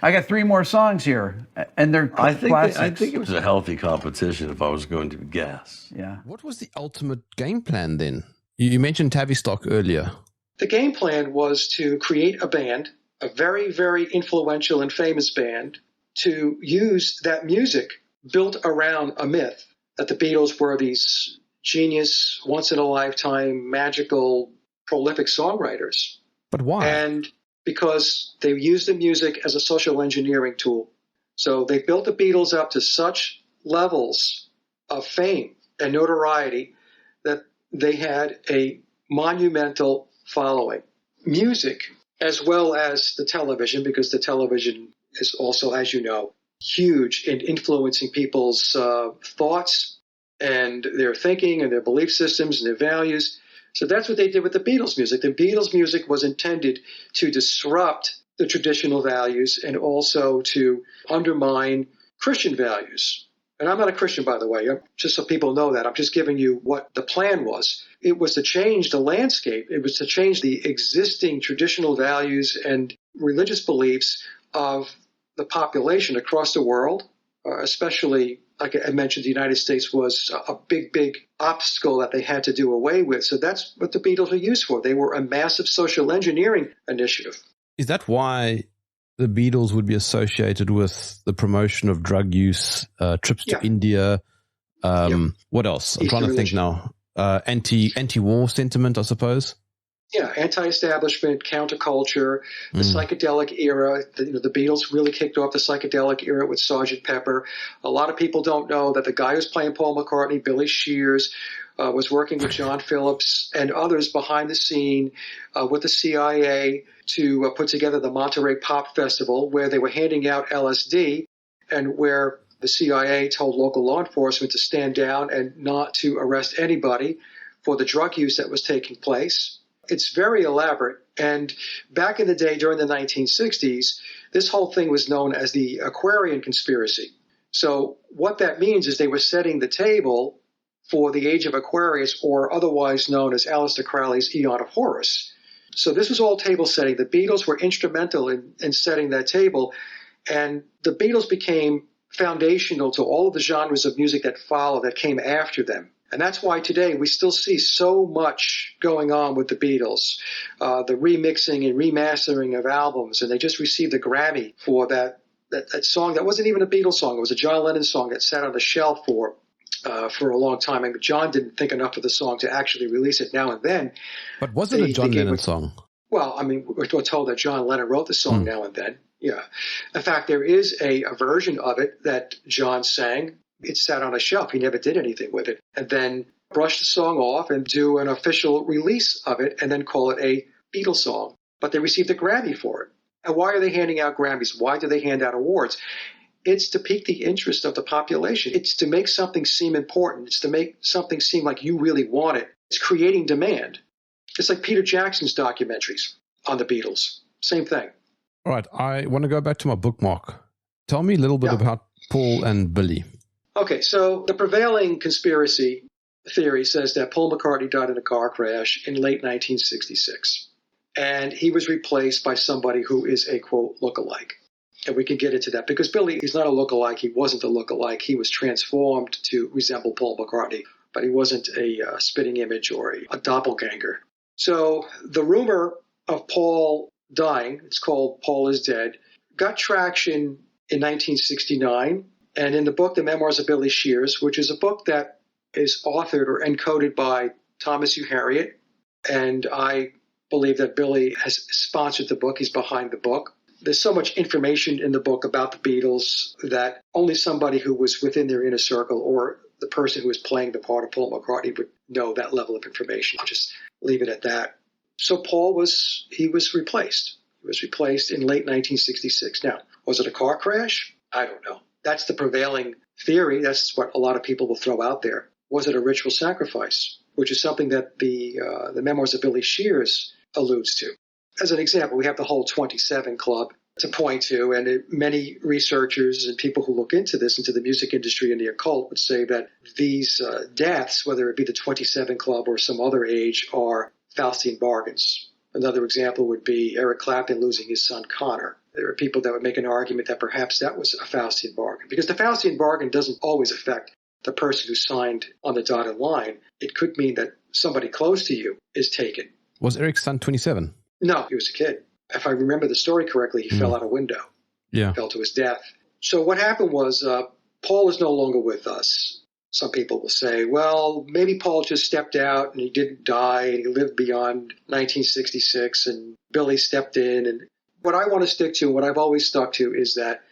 Speaker 4: I got 3 more songs here, and they're classics.
Speaker 5: I think it was a healthy competition, if I was going to guess.
Speaker 4: Yeah.
Speaker 2: What was the ultimate game plan then? You mentioned Tavistock earlier.
Speaker 3: The game plan was to create a band, a very, very influential and famous band, to use that music built around a myth that the Beatles were these genius, once-in-a-lifetime, magical, prolific songwriters.
Speaker 2: But why?
Speaker 3: And because they used the music as a social engineering tool. So they built the Beatles up to such levels of fame and notoriety that they had a monumental following. Music, as well as the television, because the television is also, as you know, huge in influencing people's thoughts and their thinking and their belief systems and their values. So that's what they did with the Beatles music. The Beatles music was intended to disrupt the traditional values and also to undermine Christian values. And I'm not a Christian, by the way, just so people know that. I'm just giving you what the plan was. It was to change the landscape. It was to change the existing traditional values and religious beliefs of the population across the world, especially, like I mentioned, the United States was a big, big obstacle that they had to do away with. So that's what the Beatles were used for. They were a massive social engineering initiative.
Speaker 2: Is that why the Beatles would be associated with the promotion of drug use, trips to India? What else? I'm trying to think now. Anti-war sentiment, I suppose.
Speaker 3: Yeah, anti-establishment, counterculture, the psychedelic era. The Beatles really kicked off the psychedelic era with Sgt. Pepper. A lot of people don't know that the guy who's playing Paul McCartney, Billy Shears, was working with John Phillips and others behind the scene with the CIA to put together the Monterey Pop Festival, where they were handing out LSD and where the CIA told local law enforcement to stand down and not to arrest anybody for the drug use that was taking place. It's very elaborate. And back in the day, during the 1960s, this whole thing was known as the Aquarian conspiracy. So what that means is they were setting the table for the age of Aquarius, or otherwise known as Aleister Crowley's Aeon of Horus. So this was all table setting. The Beatles were instrumental in setting that table. And the Beatles became foundational to all of the genres of music that followed, that came after them. And that's why today we still see so much going on with the Beatles, the remixing and remastering of albums. And they just received a Grammy for that song that wasn't even a Beatles song. It was a John Lennon song that sat on the shelf for a long time. I mean, John didn't think enough of the song to actually release it now and then.
Speaker 2: But was it a John Lennon song?
Speaker 3: Well, I mean, we're told that John Lennon wrote the song now and then. Yeah. In fact, there is a version of it that John sang. It sat on a shelf. He never did anything with it. And then brush the song off and do an official release of it and then call it a Beatles song. But they received a Grammy for it. And why are they handing out Grammys? Why do they hand out awards? It's to pique the interest of the population. It's to make something seem important. It's to make something seem like you really want it. It's creating demand. It's like Peter Jackson's documentaries on the Beatles. Same thing.
Speaker 2: All right. I want to go back to my bookmark. Tell me a little bit about Paul and Billy.
Speaker 3: Okay, so the prevailing conspiracy theory says that Paul McCartney died in a car crash in late 1966. And he was replaced by somebody who is a, quote, lookalike. And we can get into that because Billy is not a lookalike. He wasn't a lookalike. He was transformed to resemble Paul McCartney, but he wasn't a spitting image or a doppelganger. So the rumor of Paul dying, it's called Paul is Dead, got traction in 1969. And in the book, The Memoirs of Billy Shears, which is a book that is authored or encoded by Thomas Hugh Harriot, and I believe that Billy has sponsored the book. He's behind the book. There's so much information in the book about the Beatles that only somebody who was within their inner circle or the person who was playing the part of Paul McCartney would know that level of information. I'll just leave it at that. So Paul was replaced. He was replaced in late 1966. Now, was it a car crash? I don't know. That's the prevailing theory. That's what a lot of people will throw out there. Was it a ritual sacrifice, which is something that the Memoirs of Billy Shears alludes to? As an example, we have the whole 27 Club to point to, and many researchers and people who look into this, into the music industry and the occult, would say that these deaths, whether it be the 27 Club or some other age, are Faustian bargains. Another example would be Eric Clapton losing his son Connor. There are people that would make an argument that perhaps that was a Faustian bargain, because the Faustian bargain doesn't always affect the person who signed on the dotted line. It could mean that somebody close to you is taken.
Speaker 2: Was Eric's son 27?
Speaker 3: No, he was a kid. If I remember the story correctly, he fell out a window. Yeah. Fell to his death. So what happened was Paul is no longer with us. Some people will say, well, maybe Paul just stepped out and he didn't die and he lived beyond 1966 and Billy stepped in. And what I want to stick to, what I've always stuck to, is that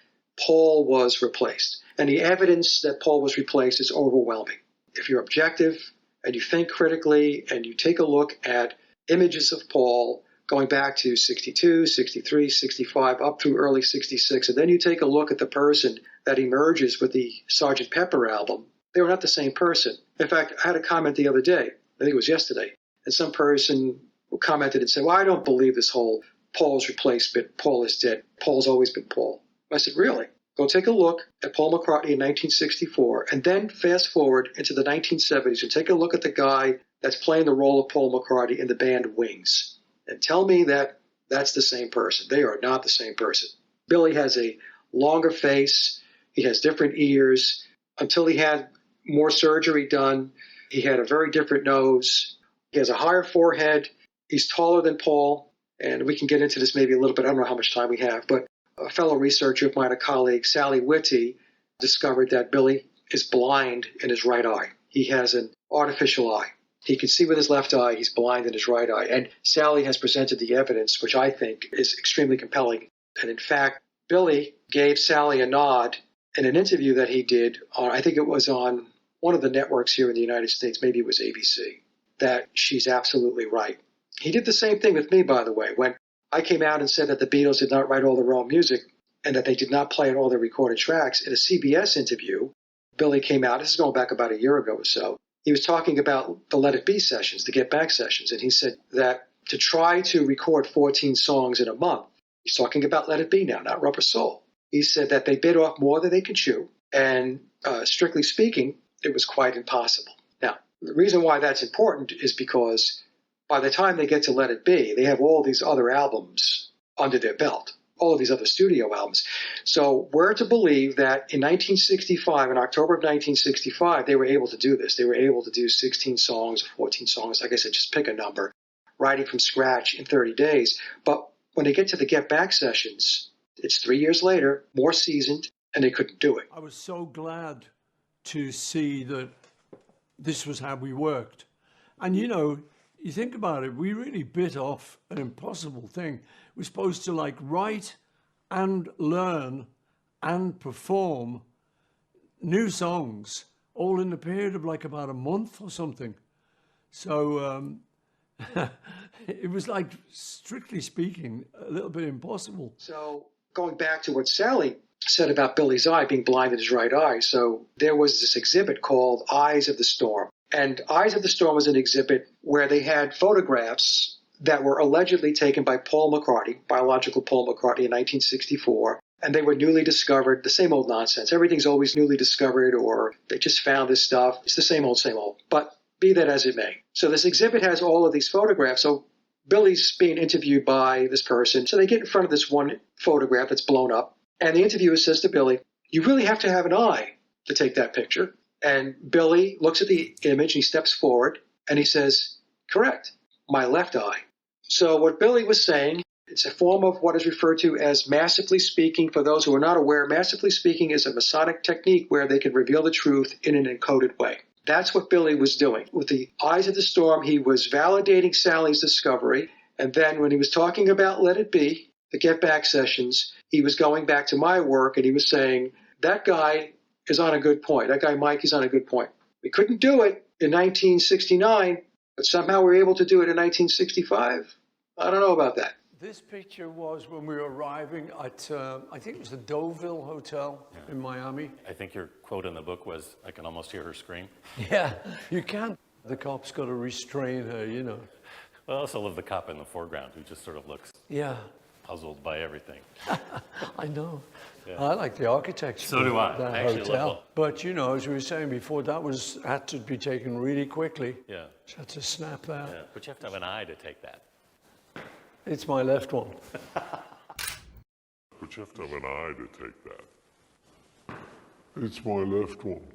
Speaker 3: Paul was replaced. And the evidence that Paul was replaced is overwhelming. If you're objective and you think critically and you take a look at images of Paul going back to 62, 63, 65, up through early 66, and then you take a look at the person that emerges with the Sgt. Pepper album, they were not the same person. In fact, I had a comment the other day, I think it was yesterday, and some person commented and said, well, I don't believe this whole Paul's replacement, Paul is dead, Paul's always been Paul. I said, really? Go take a look at Paul McCartney in 1964, and then fast forward into the 1970s and take a look at the guy that's playing the role of Paul McCartney in the band Wings. And tell me that that's the same person. They are not the same person. Billy has a longer face. He has different ears. Until he had more surgery done, he had a very different nose. He has a higher forehead. He's taller than Paul. And we can get into this maybe a little bit. I don't know how much time we have. But a fellow researcher of mine, a colleague, Sally Whitty, discovered that Billy is blind in his right eye. He has an artificial eye. He can see with his left eye. He's blind in his right eye. And Sally has presented the evidence, which I think is extremely compelling. And in fact, Billy gave Sally a nod in an interview that he did on, I think it was on one of the networks here in the United States, maybe it was ABC, that she's absolutely right. He did the same thing with me, by the way. When I came out and said that the Beatles did not write all their own music and that they did not play on all their recorded tracks, in a CBS interview, Billy came out, this is going back about a year ago or so, he was talking about the Let It Be sessions, the Get Back sessions, and he said that to try to record 14 songs in a month, he's talking about Let It Be now, not Rubber Soul. He said that they bit off more than they could chew, and strictly speaking, it was quite impossible. Now, the reason why that's important is because by the time they get to Let It Be, they have all these other albums under their belt, all of these other studio albums. So we're to believe that in 1965, in October of 1965, they were able to do this. They were able to do 16 songs or 14 songs, like I said, just pick a number, writing from scratch in 30 days. But when they get to the Get Back sessions, it's 3 years later, more seasoned, and they couldn't do it.
Speaker 6: I was so glad to see that this was how we worked. And, you know, you think about it, we really bit off an impossible thing. We're supposed to like write and learn and perform new songs all in the period of like about a month or something. So it was like, strictly speaking, a little bit impossible.
Speaker 3: So going back to what Sally said about Billy's eye being blind in his right eye. So there was this exhibit called Eyes of the Storm. And Eyes of the Storm was an exhibit where they had photographs that were allegedly taken by Paul McCartney, biological Paul McCartney, in 1964. And they were newly discovered, the same old nonsense. Everything's always newly discovered, or they just found this stuff. It's the same old, same old. But be that as it may. So this exhibit has all of these photographs. So Billy's being interviewed by this person. So they get in front of this one photograph that's blown up. And the interviewer says to Billy, "You really have to have an eye to take that picture." And Billy looks at the image, and he steps forward, and he says, "Correct, my left eye." So what Billy was saying, it's a form of what is referred to as massively speaking. For those who are not aware, massively speaking is a Masonic technique where they can reveal the truth in an encoded way. That's what Billy was doing. With the Eyes of the Storm, he was validating Sally's discovery. And then when he was talking about Let It Be, the Get Back sessions, he was going back to my work, and he was saying, that guy is on a good point. That guy, Mike, is on a good point. We couldn't do it in 1969, but somehow we were able to do it in 1965. I don't know about that.
Speaker 6: This picture was when we were arriving at, I think it was the Deauville Hotel in Miami.
Speaker 7: I think your quote in the book was, "I can almost hear her scream."
Speaker 6: Yeah, you can't. The cop's got to restrain her, you know.
Speaker 7: Well, I also love the cop in the foreground who just sort of looks
Speaker 6: Yeah,
Speaker 7: puzzled by everything.
Speaker 6: I know.
Speaker 7: Yeah.
Speaker 6: I like the architecture
Speaker 7: So do I.
Speaker 6: of that
Speaker 7: I actually
Speaker 6: hotel.
Speaker 7: love it.
Speaker 6: But, you know, as we were saying before, that had to be taken really quickly.
Speaker 7: Yeah.
Speaker 6: Just had to snap that.
Speaker 7: Yeah. But you have to have an eye to take that.
Speaker 6: It's my left one.
Speaker 8: But you have to have an eye to take that. It's my left one.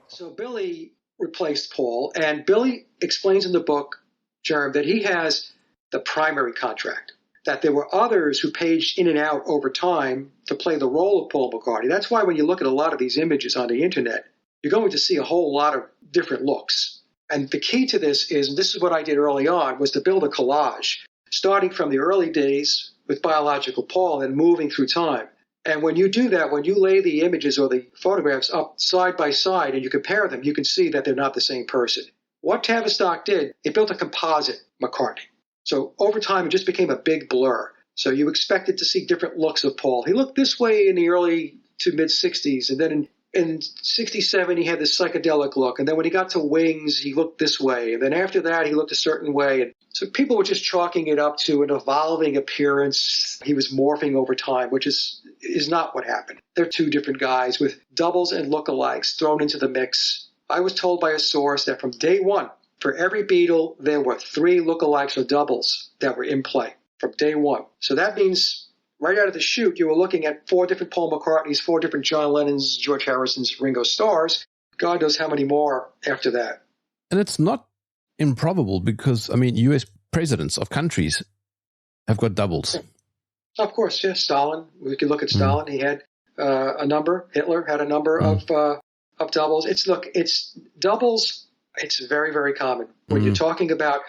Speaker 3: So Billy replaced Paul, and Billy explains in the book, Jerm, that he has the primary contract, that there were others who paged in and out over time to play the role of Paul McCartney. That's why when you look at a lot of these images on the internet, you're going to see a whole lot of different looks. And the key to this is, and this is what I did early on, was to build a collage, starting from the early days with biological Paul and moving through time. And when you do that, when you lay the images or the photographs up side by side and you compare them, you can see that they're not the same person. What Tavistock did, it built a composite McCartney. So over time, it just became a big blur. So you expected to see different looks of Paul. He looked this way in the early to mid-'60s, and then in 67, he had this psychedelic look. And then when he got to Wings, he looked this way. And then after that, he looked a certain way. And so people were just chalking it up to an evolving appearance. He was morphing over time, which is not what happened. They're two different guys with doubles and lookalikes thrown into the mix. I was told by a source that from day one, for every Beatle, there were 3 lookalikes or doubles that were in play. from day one. So that means right out of the chute, you were looking at 4 different Paul McCartneys, 4 different John Lennons, George Harrisons, Ringo Starrs. God knows how many more after that.
Speaker 2: And it's not improbable because, I mean, US presidents of countries have got doubles.
Speaker 3: Of course, yeah. Stalin. We can look at Stalin. He had a number. Hitler had a number of doubles. It's doubles. It's very, very common when you're talking about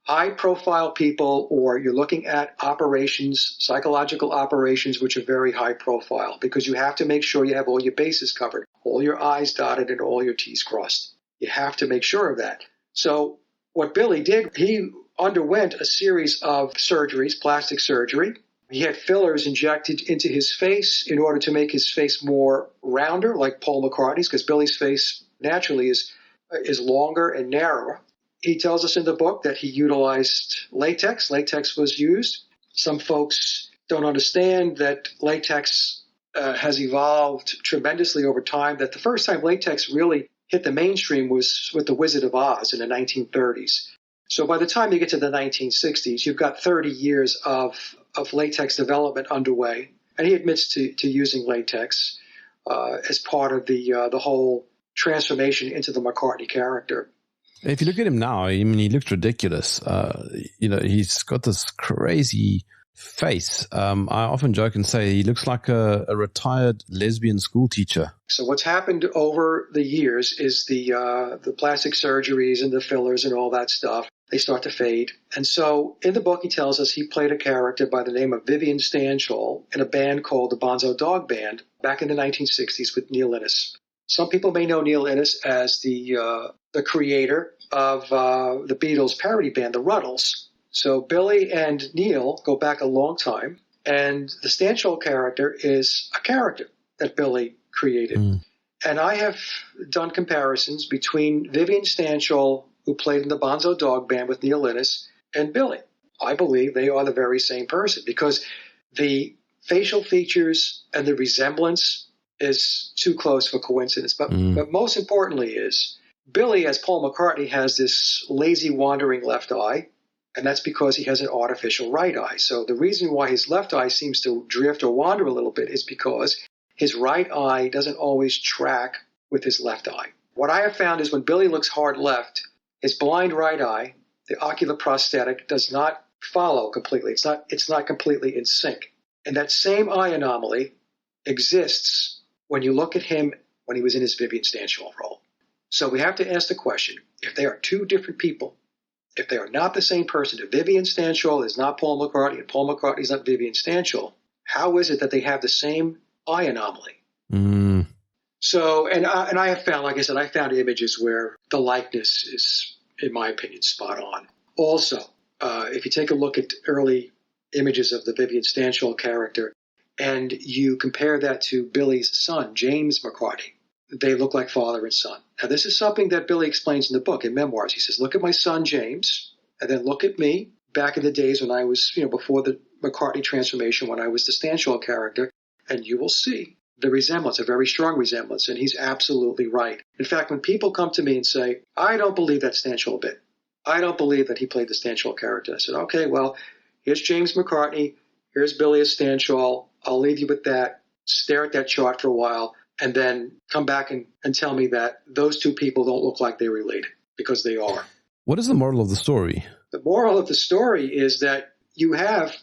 Speaker 3: high-profile people, or you're looking at operations, psychological operations, which are very high-profile, because you have to make sure you have all your bases covered, all your I's dotted, and all your T's crossed. You have to make sure of that. So what Billy did, he underwent a series of surgeries, plastic surgery. He had fillers injected into his face in order to make his face more rounder, like Paul McCartney's, because Billy's face naturally is longer and narrower. He tells us in the book that he utilized latex. Latex was used. Some folks don't understand that latex has evolved tremendously over time, that the first time latex really hit the mainstream was with The Wizard of Oz in the 1930s. So by the time you get to the 1960s, you've got 30 years of latex development underway. And he admits to using latex as part of the whole transformation into the McCartney character.
Speaker 2: If you look at him now, I mean, he looks ridiculous. He's got this crazy face. I often joke and say he looks like a retired lesbian school teacher.
Speaker 3: So what's happened over the years is the plastic surgeries and the fillers and all that stuff, they start to fade. And so in the book, he tells us he played a character by the name of Vivian Stanshall in a band called the Bonzo Dog Band back in the 1960s with Neil Innes. Some people may know Neil Innes as the creator of the Beatles parody band, the Ruddles. So Billy and Neil go back a long time, and the Stanshall character is a character that Billy created. And I have done comparisons between Vivian Stanshall, who played in the Bonzo Dog Band with Neil Innes, and Billy. I believe they are the very same person because the facial features and the resemblance is too close for coincidence. But most importantly is Billy, as Paul McCartney, has this lazy, wandering left eye, and that's because he has an artificial right eye. So the reason why his left eye seems to drift or wander a little bit is because his right eye doesn't always track with his left eye. What I have found is when Billy looks hard left, his blind right eye, the ocular prosthetic, does not follow completely. It's not completely in sync. And that same eye anomaly exists when you look at him when he was in his Vivian Stanshall role. So we have to ask the question, if they are two different people, if they are not the same person, if Vivian Stanshall is not Paul McCartney and Paul McCartney is not Vivian Stanshall, how is it that they have the same eye anomaly? So, and I have found, like I said, I found images where the likeness is, in my opinion, spot on. Also, if you take a look at early images of the Vivian Stanshall character and you compare that to Billy's son, James McCartney, they look like father and son. Now, this is something that Billy explains in the book, in Memoirs. He says, look at my son, James, and then look at me back in the days when I was, before the McCartney transformation, when I was the Stanshall character, and you will see the resemblance, a very strong resemblance, and he's absolutely right. In fact, when people come to me and say, I don't believe that Stanshall bit. I don't believe that he played the Stanshall character. I said, okay, well, here's James McCartney, here's Billy as Stanshall. I'll leave you with that. Stare at that chart for a while, and then come back and tell me that those two people don't look like they're related, because they are.
Speaker 2: What is the moral of the story?
Speaker 3: The moral of the story is that you have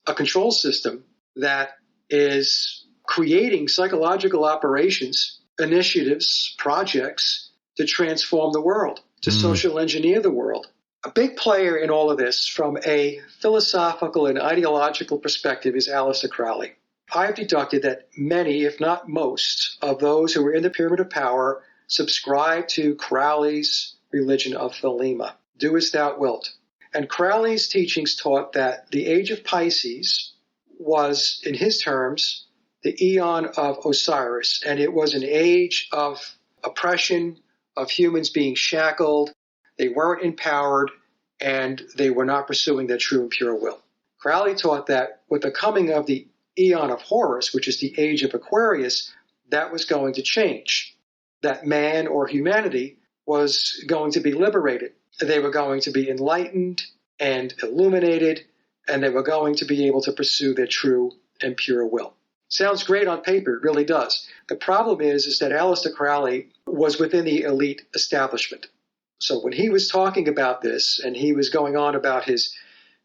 Speaker 3: a control system that is creating psychological operations, initiatives, projects to transform the world, to social engineer the world. A big player in all of this from a philosophical and ideological perspective is Aleister Crowley. I've deducted that many, if not most, of those who were in the pyramid of power subscribe to Crowley's religion of Thelema, do as thou wilt. And Crowley's teachings taught that the age of Pisces was, in his terms, the eon of Osiris, and it was an age of oppression, of humans being shackled. They weren't empowered, and they were not pursuing their true and pure will. Crowley taught that with the coming of the eon of Horus, which is the age of Aquarius, that was going to change. That man or humanity was going to be liberated. They were going to be enlightened and illuminated, and they were going to be able to pursue their true and pure will. Sounds great on paper, it really does. The problem is that Aleister Crowley was within the elite establishment. So when he was talking about this, and he was going on about his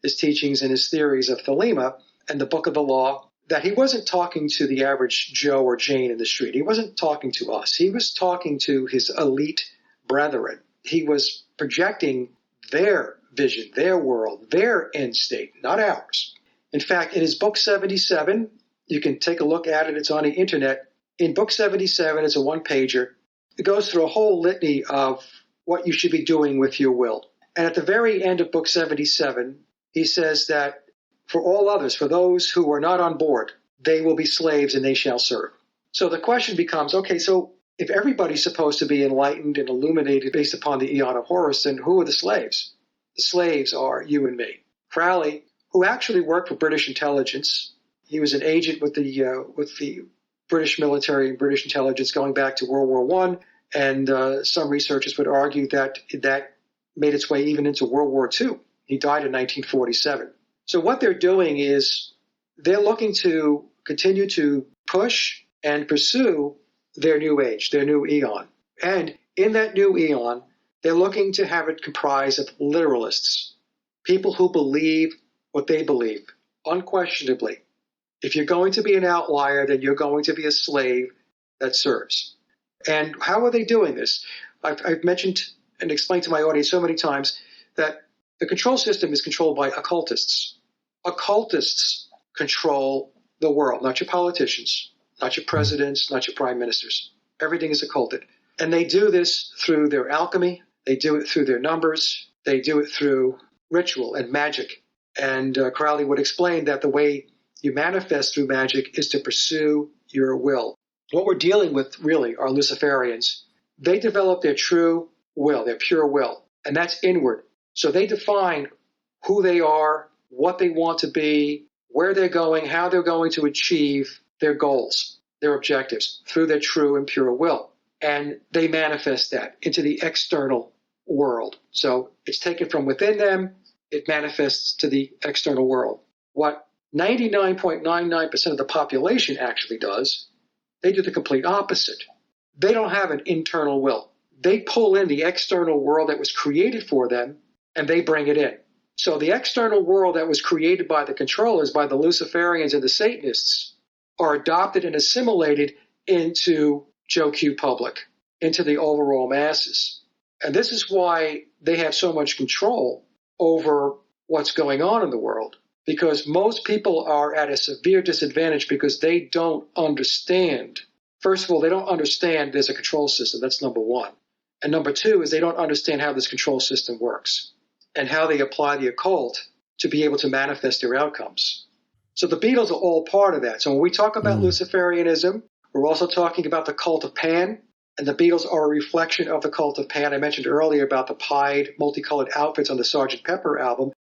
Speaker 3: teachings and his theories of Thelema and the Book of the Law, that he wasn't talking to the average Joe or Jane in the street. He wasn't talking to us. He was talking to his elite brethren. He was projecting their vision, their world, their end state, not ours. In fact, in his book 77, you can take a look at it. It's on the internet. In book 77, it's a one-pager. It goes through a whole litany of what you should be doing with your will. And at the very end of book 77, he says that for all others, for those who are not on board, they will be slaves and they shall serve. So the question becomes, okay, so if everybody's supposed to be enlightened and illuminated based upon the Eon of Horus, then who are the slaves? The slaves are you and me. Crowley, who actually worked for British intelligence, he was an agent with the British military and British intelligence going back to World War I, and some researchers would argue that that made its way even into World War II. He died in 1947. So what they're doing is they're looking to continue to push and pursue their new age, their new eon. And in that new eon, they're looking to have it comprised of literalists, people who believe what they believe, unquestionably. If you're going to be an outlier, then you're going to be a slave that serves. And how are they doing this? I've mentioned and explained to my audience so many times that the control system is controlled by occultists. Occultists control the world, not your politicians, not your presidents, not your prime ministers. Everything is occulted. And they do this through their alchemy. They do it through their numbers. They do it through ritual and magic. And Crowley would explain that the way you manifest through magic is to pursue your will. What we're dealing with really are Luciferians. They develop their true will, their pure will, and that's inward. So they define who they are, what they want to be, where they're going, how they're going to achieve their goals, their objectives, through their true and pure will. And they manifest that into the external world. So it's taken from within them, it manifests to the external world. What 99.99% of the population actually does, they do the complete opposite. They don't have an internal will. They pull in the external world that was created for them, and they bring it in. So the external world that was created by the controllers, by the Luciferians and the Satanists, are adopted and assimilated into Joe Q public, into the overall masses. And this is why they have so much control over what's going on in the world, because most people are at a severe disadvantage because they don't understand. First of all, they don't understand there's a control system. That's number one. And number two is they don't understand how this control system works and how they apply the occult to be able to manifest their outcomes. So the Beatles are all part of that. So when we talk about Luciferianism, we're also talking about the cult of Pan, and the Beatles are a reflection of the cult of Pan. I mentioned earlier about the pied, multicolored outfits on the Sgt. Pepper album,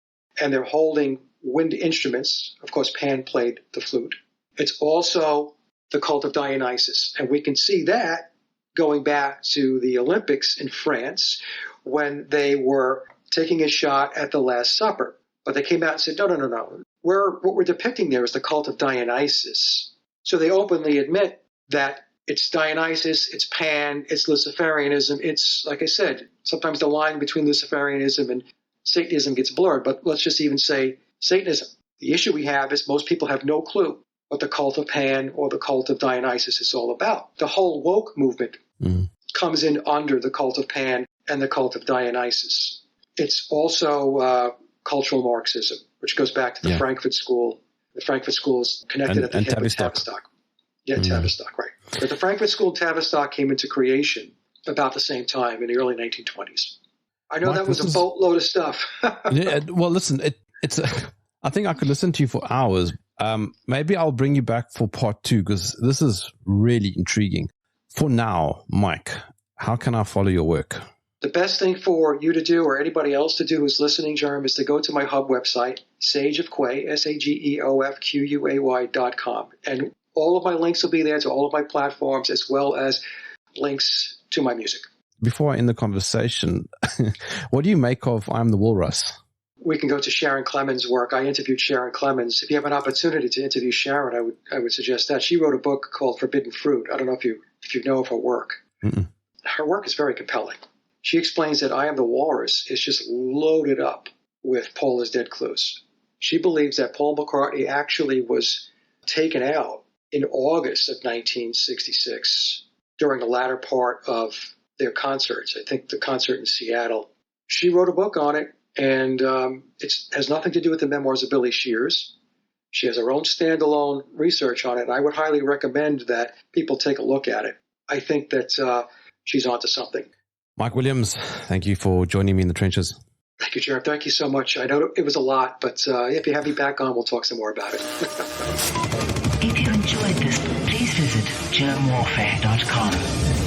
Speaker 3: and they're holding wind instruments. Of course, Pan played the flute. It's also the cult of Dionysus, and we can see that going back to the Olympics in France when they were taking a shot at the Last Supper. But they came out and said, no. What we're depicting there is the cult of Dionysus. So they openly admit that it's Dionysus, it's Pan, it's Luciferianism. It's, like I said, sometimes the line between Luciferianism and Satanism gets blurred, but let's just even say Satanism. The issue we have is most people have no clue what the cult of Pan or the cult of Dionysus is all about. The whole woke movement comes in under the cult of Pan and the cult of Dionysus. It's also cultural Marxism, which goes back to the Frankfurt School. The Frankfurt School is connected at the hip with Tavistock. Yeah, Tavistock, right. But the Frankfurt School and Tavistock came into creation about the same time in the early 1920s. I know Mike, that was a boatload of stuff.
Speaker 2: Yeah, well, listen, it's. I think I could listen to you for hours. Maybe I'll bring you back for part 2 because this is really intriguing. For now, Mike, how can I follow your work?
Speaker 3: The best thing for you to do or anybody else to do who's listening, Jerm, is to go to my hub website, Sage of Quay, SAGEOFQUAY.com. And all of my links will be there to all of my platforms as well as links to my music.
Speaker 2: Before I end the conversation, what do you make of I'm the Walrus?
Speaker 3: we can go to Sharon Clemens' work. I interviewed Sharon Clemens. If you have an opportunity to interview Sharon, I would suggest that. She wrote a book called Forbidden Fruit. I don't know if you know of her work.
Speaker 2: Mm-mm.
Speaker 3: Her work is very compelling. She explains that I Am the Walrus is just loaded up with Paul is Dead clues. She believes that Paul McCartney actually was taken out in August of 1966 during the latter part of their concerts. I think the concert in Seattle. She wrote a book on it. And it has nothing to do with the memoirs of Billy Shears. She has her own standalone research on it. And I would highly recommend that people take a look at it. I think that she's onto something.
Speaker 2: Mike Williams, thank you for joining me in the trenches.
Speaker 3: Thank you, Jerm. Thank you so much. I know it was a lot, but if you have me back on, we'll talk some more about it.
Speaker 1: If you enjoyed this, please visit jermwarfare.com.